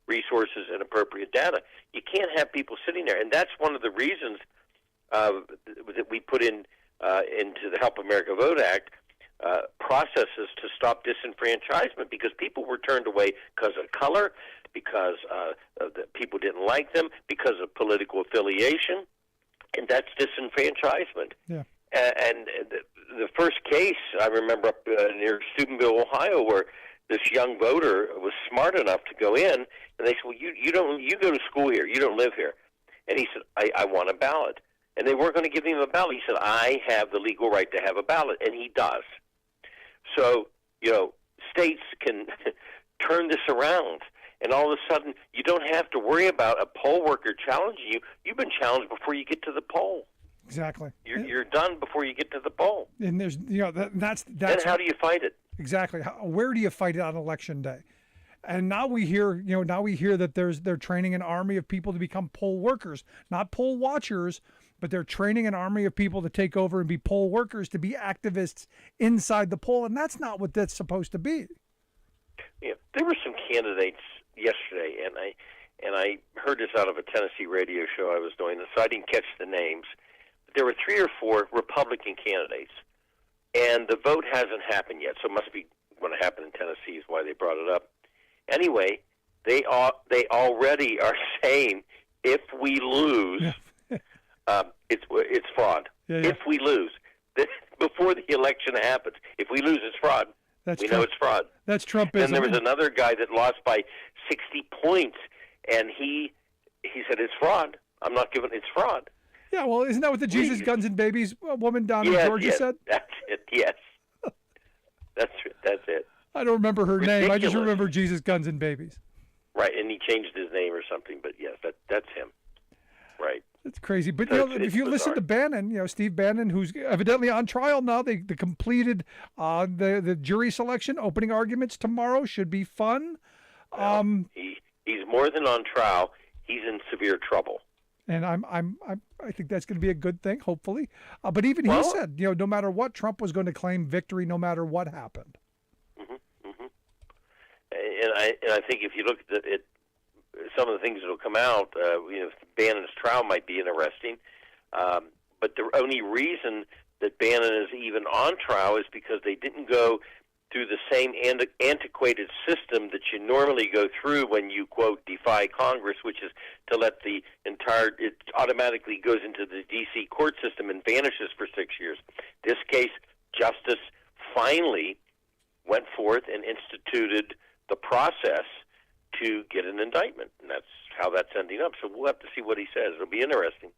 resources and appropriate data. You can't have people sitting there, and that's one of the reasons that we put into the Help America Vote Act processes to stop disenfranchisement, because people were turned away because of color, because the people didn't like them, because of political affiliation, and that's disenfranchisement. Yeah. And the first case I remember up near Steubenville, Ohio, where this young voter was smart enough to go in, and they said, "Well, you go to school here, you don't live here," and he said, "I want a ballot," and they weren't going to give him a ballot. He said, "I have the legal right to have a ballot," and he does. So states can turn this around. And all of a sudden, you don't have to worry about a poll worker challenging you. You've been challenged before you get to the poll. Exactly. You're done before you get to the poll. And there's, that's. Then how do you fight it? Exactly. Where do you fight it on election day? And now we hear, that they're training an army of people to become poll workers, not poll watchers, but they're training an army of people to take over and be poll workers, to be activists inside the poll, and that's not what that's supposed to be. Yeah, there were some candidates yesterday, and I heard this out of a Tennessee radio show I was doing, so I didn't catch the names. But there were 3 or 4 Republican candidates, and the vote hasn't happened yet, so it must be going to happen in Tennessee is why they brought it up. Anyway, they already are saying if we lose, it's fraud. Yeah. If we lose, before the election happens, if we lose, it's fraud. We know it's fraud. That's Trumpism. And there was another guy that lost by 60 points, and he said it's fraud. I'm not giving it's fraud. Yeah, well, isn't that what the Jesus Guns and Babies woman down in Georgia said? That's it. Yes. That's it. I don't remember her name. I just Ridiculous. remember Jesus, Guns, and Babies. Right, and he changed his name or something, but yes, that's him. Right. It's crazy. But So if you listen to Bannon, Steve Bannon, who's evidently on trial now, they completed the jury selection. Opening arguments tomorrow should be fun. He's more than on trial. He's in severe trouble. And I think that's going to be a good thing, hopefully. But even he said, no matter what, Trump was going to claim victory, no matter what happened. And I think if you look at some of the things that will come out, Bannon's trial might be interesting. But the only reason that Bannon is even on trial is because they didn't go through the same antiquated system that you normally go through when you, quote, defy Congress, which is to let it automatically goes into the D.C. court system and vanishes for 6 years. This case, justice finally went forth and instituted the process to get an indictment, and that's how that's ending up. So we'll have to see what he says. It'll be interesting.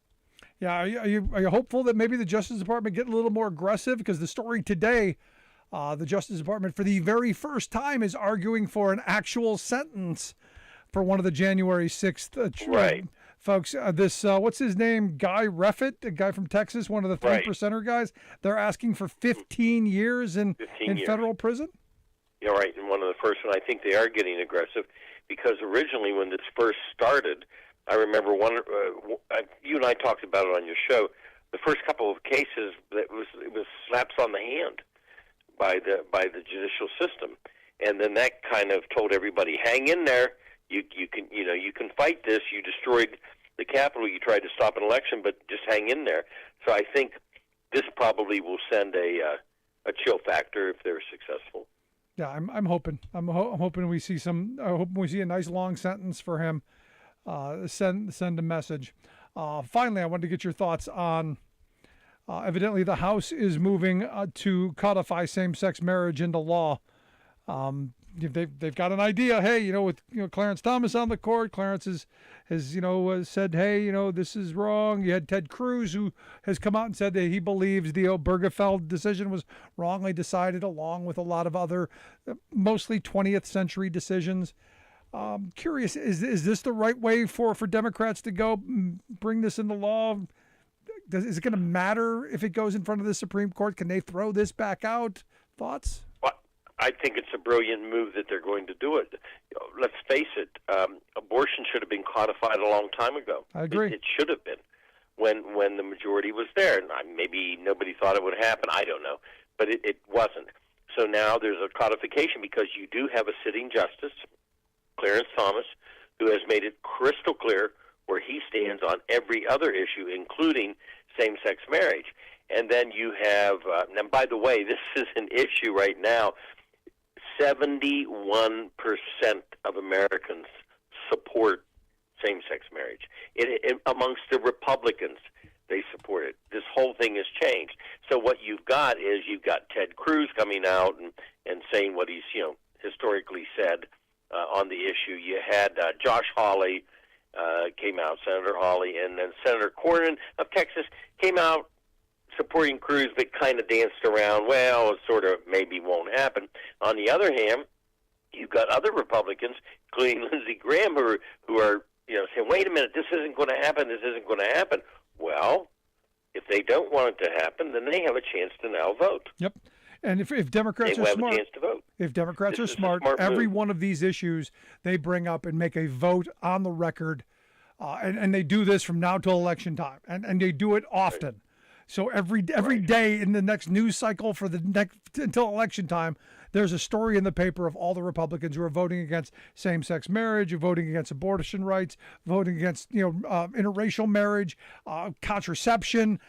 Yeah, are you hopeful that maybe the Justice Department get a little more aggressive? Because the story today, the Justice Department, for the very first time, is arguing for an actual sentence for one of the January 6th right. Folks. What's his name? Guy Reffitt, a guy from Texas, one of the 3%er guys. They're asking for 15 years in federal prison. Yeah, right. And one of the first one, I think they are getting aggressive because originally when this first started, I remember you and I talked about it on your show. The first couple of cases, it was slaps on the hand by the judicial system, and then that kind of told everybody, hang in there. You can fight this. You destroyed the Capitol. You tried to stop an election, but just hang in there. So I think this probably will send a chill factor if they're successful. Yeah, I'm hoping. I'm hoping we see a nice long sentence for him. Send a message. Finally, I wanted to get your thoughts on. Evidently, the House is moving to codify same-sex marriage into law. They've got an idea. Hey, with Clarence Thomas on the court, Clarence has said, hey, this is wrong. You had Ted Cruz, who has come out and said that he believes the Obergefell decision was wrongly decided, along with a lot of other, mostly 20th century decisions. Curious, is this the right way for Democrats to go bring this into law? Is it going to matter if it goes in front of the Supreme Court? Can they throw this back out? Thoughts? I think it's a brilliant move that they're going to do it. Let's face it, abortion should have been codified a long time ago. I agree. It should have been when the majority was there. And maybe nobody thought it would happen. I don't know. But it wasn't. So now there's a codification because you do have a sitting justice, Clarence Thomas, who has made it crystal clear where he stands on every other issue, including same-sex marriage. And then you have, and by the way, this is an issue right now. 71% of Americans support same-sex marriage. Amongst the Republicans, they support it. This whole thing has changed. So what you've got is Ted Cruz coming out and saying what he's historically said on the issue. You had Josh Hawley came out, Senator Hawley, and then Senator Cornyn of Texas came out supporting Cruz, but kind of danced around, well, it sort of maybe won't happen. On the other hand, you've got other Republicans, including Lindsey Graham, who are saying, wait a minute, this isn't going to happen, this isn't going to happen. Well, if they don't want it to happen, then they have a chance to now vote. Yep. And if Democrats are smart, if Democrats are smart, every one of these issues they bring up and make a vote on the record, and they do this from now till election time, and they do it often. Right. So every day in the next news cycle for the next until election time, there's a story in the paper of all the Republicans who are voting against same-sex marriage, voting against abortion rights, voting against interracial marriage, contraception,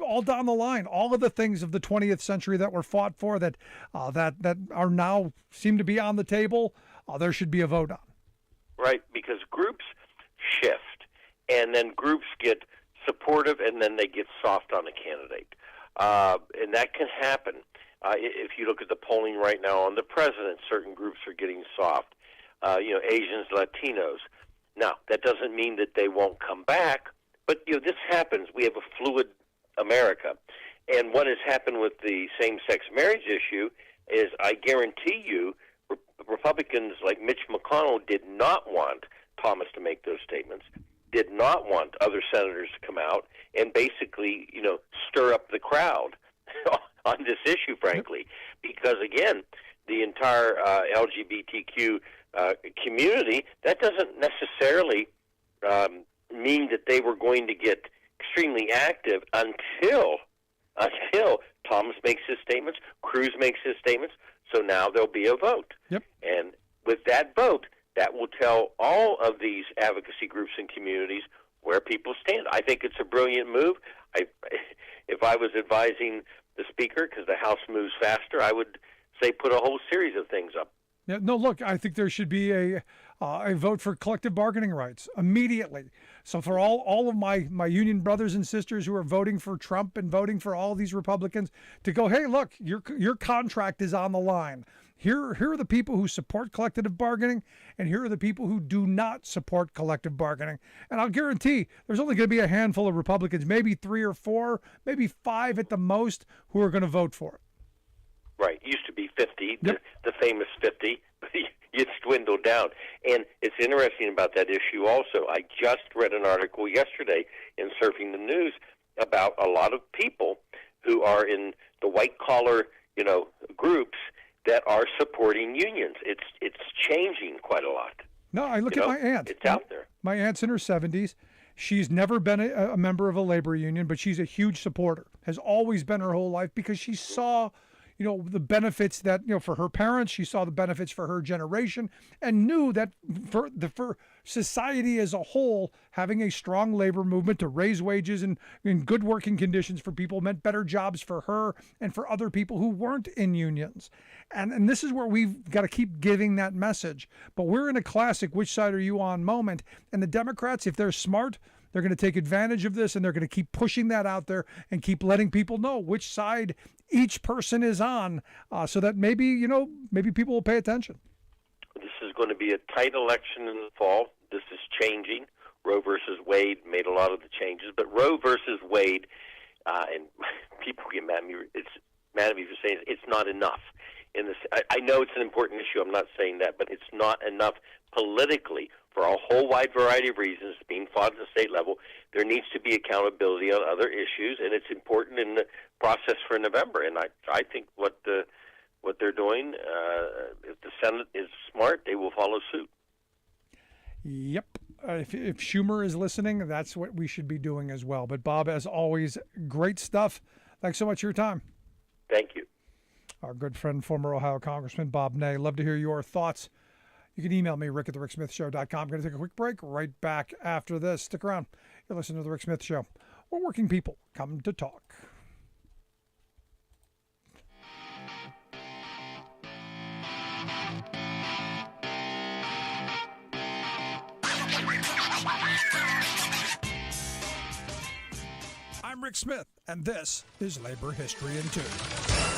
all down the line, all of the things of the 20th century that were fought for that are now seem to be on the table. There should be a vote on. Right, because groups shift, and then groups get supportive, and then they get soft on a candidate. And that can happen. If you look at the polling right now on the president, certain groups are getting soft. Asians, Latinos. Now, that doesn't mean that they won't come back, but this happens. We have a fluid America. And what has happened with the same-sex marriage issue, is I guarantee you Republicans like Mitch McConnell did not want Thomas to make those statements, did not want other senators to come out and basically, stir up the crowd on this issue, frankly, because, again, the entire LGBTQ community, that doesn't necessarily mean that they were going to get extremely active until Thomas makes his statements, Cruz makes his statements, so now there'll be a vote. Yep. And with that vote, that will tell all of these advocacy groups and communities where people stand. I think it's a brilliant move. If I was advising the Speaker, because the House moves faster, I would say put a whole series of things up. Yeah, no, look, I think there should be a vote for collective bargaining rights immediately. So for all of my union brothers and sisters who are voting for Trump and voting for all these Republicans to go, hey, look, your contract is on the line. Here are the people who support collective bargaining, and here are the people who do not support collective bargaining. And I'll guarantee there's only going to be a handful of Republicans, maybe 3 or 4, maybe 5 at the most, who are going to vote for it. Right. It used to be 50, yep. the famous 50. It's dwindled down. And it's interesting about that issue also. I just read an article yesterday in Surfing the News about a lot of people who are in the white-collar, groups that are supporting unions. It's changing quite a lot. No, I look at my aunt. It's out there. My aunt's in her 70s. She's never been a member of a labor union, but she's a huge supporter. Has always been her whole life because she saw the benefits that, for her parents, she saw the benefits for her generation and knew that for society as a whole, having a strong labor movement to raise wages and good working conditions for people meant better jobs for her and for other people who weren't in unions. And this is where we've got to keep giving that message. But we're in a classic which side are you on moment. And the Democrats, if they're smart, they're going to take advantage of this, and they're going to keep pushing that out there and keep letting people know which side each person is on, so that maybe people will pay attention. This is going to be a tight election in the fall. This is changing. Roe versus Wade made a lot of the changes, but Roe versus Wade, and people get mad at me. It's mad at me for saying it's not enough. I know it's an important issue. I'm not saying that, but it's not enough politically for a whole wide variety of reasons being fought at the state level. There needs to be accountability on other issues, and it's important in the process for November. And I think what they're doing, if the Senate is smart, they will follow suit. Yep. If Schumer is listening, that's what we should be doing as well. But Bob, as always, great stuff. Thanks so much for your time. Thank you. Our good friend, former Ohio Congressman Bob Ney. Love to hear your thoughts. You can email me, rick@thericksmithshow.com. I'm going to take a quick break right back after this. Stick around. You're listening to The Rick Smith Show, where working people come to talk. I'm Rick Smith, and this is Labor History in 2.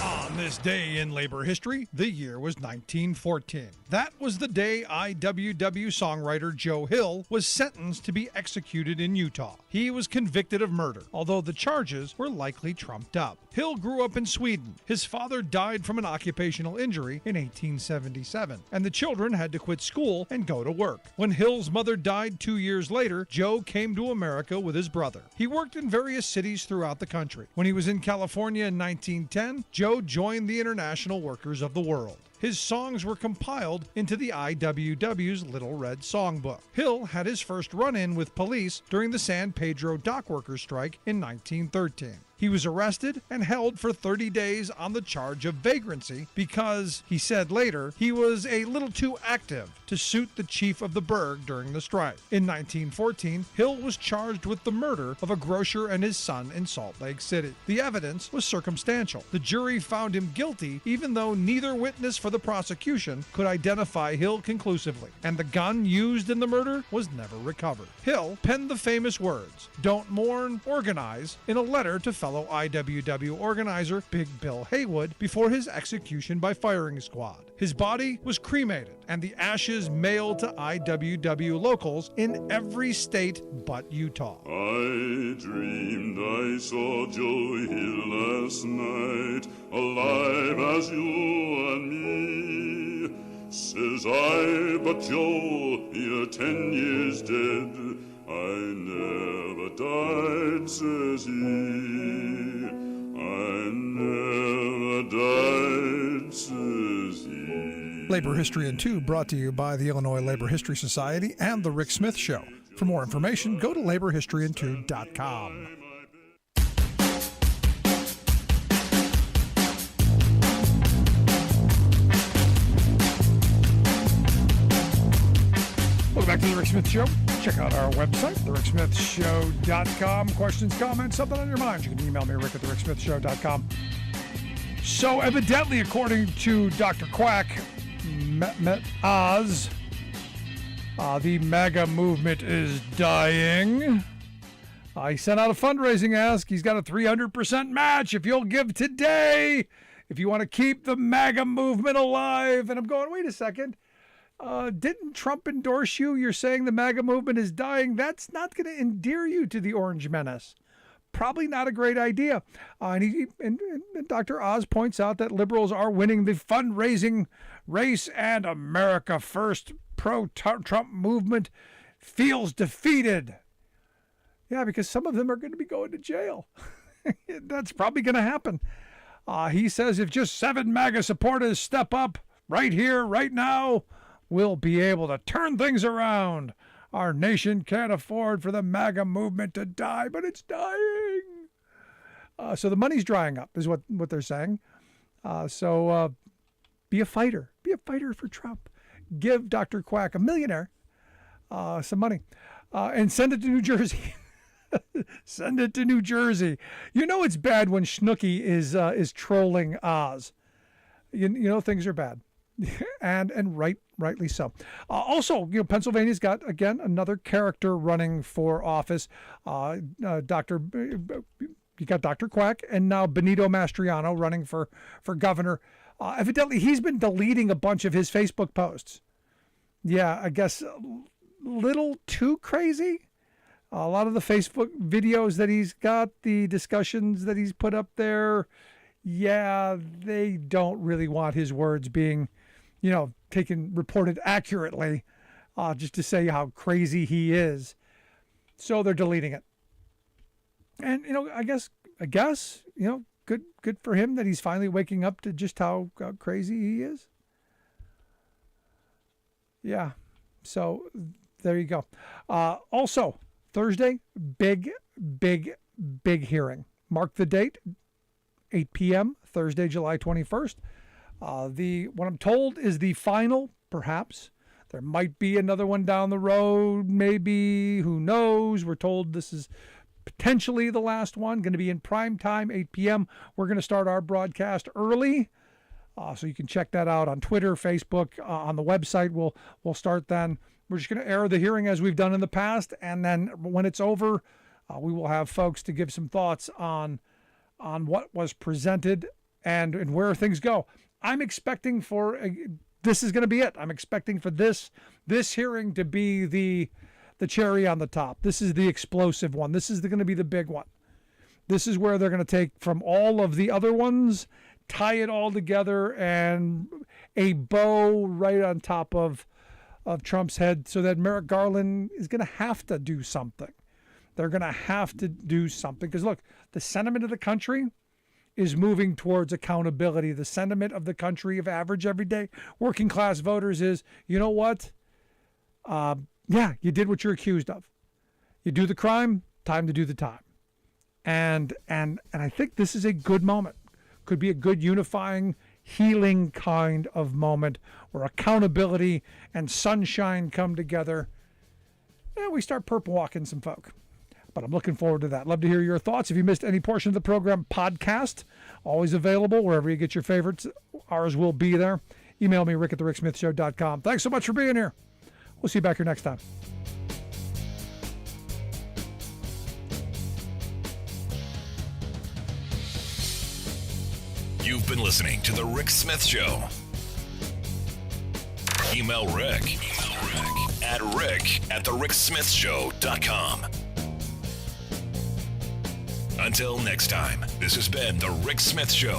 On this day in labor history, the year was 1914. That was the day IWW songwriter Joe Hill was sentenced to be executed in Utah. He was convicted of murder, although the charges were likely trumped up. Hill grew up in Sweden. His father died from an occupational injury in 1877, and the children had to quit school and go to work. When Hill's mother died 2 years later, Joe came to America with his brother. He worked in various cities throughout the country. When he was in California in 1910, Joe joined the International Workers of the World. His songs were compiled into the IWW's Little Red Songbook. Hill had his first run-in with police during the San Pedro dockworkers strike in 1913. He was arrested and held for 30 days on the charge of vagrancy because, he said later, he was a little too active to suit the chief of the burg during the strike. In 1914, Hill was charged with the murder of a grocer and his son in Salt Lake City. The evidence was circumstantial. The jury found him guilty even though neither witness for the prosecution could identify Hill conclusively, and the gun used in the murder was never recovered. Hill penned the famous words, "Don't mourn, organize," in a letter to fellow fellow IWW organizer Big Bill Haywood before his execution by firing squad. His body was cremated and the ashes mailed to IWW locals in every state but Utah. I dreamed I saw Joe Hill last night, alive as you and me. Says I, but Joe, you're 10 years dead. I never died, says he. I never died, says he. Labor History in 2 brought to you by the Illinois Labor History Society and The Rick Smith Show. For more information, go to laborhistoryin2.com. Welcome back to The Rick Smith Show. Check out our website, thericksmithshow.com. Questions, comments, something on your mind, you can email me, rick at thericksmithshow.com. So evidently, according to Dr. Quack, Oz, the MAGA movement is dying. He sent out a fundraising ask. He's got a 300% match if you'll give today, if you want to keep the MAGA movement alive. And I'm going, wait a second. Didn't Trump endorse you? You're saying the MAGA movement is dying. That's not going to endear you to the Orange Menace. Probably not a great idea. And Dr. Oz points out that liberals are winning the fundraising race and America First pro-Trump movement feels defeated. Yeah, because some of them are going to be going to jail. That's probably going to happen. He says if just 7 MAGA supporters step up right here, right now, we'll be able to turn things around. Our nation can't afford for the MAGA movement to die, but it's dying. So the money's drying up, is what they're saying. So be a fighter. Be a fighter for Trump. Give Dr. Quack, a millionaire, some money. And send it to New Jersey. Send it to New Jersey. You know it's bad when Snooki is trolling Oz. You know things are bad. and rightly so. Also, Pennsylvania's got, again, another character running for office. You got Dr. Quack and now Benito Mastriano running for governor. Evidently, he's been deleting a bunch of his Facebook posts. Yeah, I guess a little too crazy. A lot of the Facebook videos that he's got, the discussions that he's put up there, yeah, they don't really want his words being reported accurately, just to say how crazy he is. So they're deleting it. And, I guess, good for him that he's finally waking up to just how crazy he is. Yeah. So there you go. Also, Thursday, big hearing. Mark the date, 8 p.m., Thursday, July 21st. What I'm told is the final, perhaps. There might be another one down the road, maybe. Who knows? We're told this is potentially the last one. Going to be in prime time, 8 p.m. We're going to start our broadcast early. So you can check that out on Twitter, Facebook, on the website. We'll start then. We're just going to air the hearing as we've done in the past. And then when it's over, we will have folks to give some thoughts on what was presented and where things go. I'm expecting this is going to be it. I'm expecting for this hearing to be the cherry on the top. This is the explosive one. This is going to be the big one. This is where they're going to take from all of the other ones, tie it all together, and a bow right on top of Trump's head so that Merrick Garland is going to have to do something. They're going to have to do something. Because, look, the sentiment of the country is moving towards accountability. The sentiment of the country of average, everyday, working class voters is, you know what? Yeah, you did what you're accused of. You do the crime, time to do the time. And I think this is a good moment. Could be a good unifying, healing kind of moment where accountability and sunshine come together. And we start purple walking some folk. But I'm looking forward to that. Love to hear your thoughts. If you missed any portion of the program, podcast, always available wherever you get your favorites. Ours will be there. Email me, rick at thericksmithshow.com. Thanks so much for being here. We'll see you back here next time. You've been listening to The Rick Smith Show. Email Rick at rick@thericksmithshow.com. Until next time, this has been The Rick Smith Show.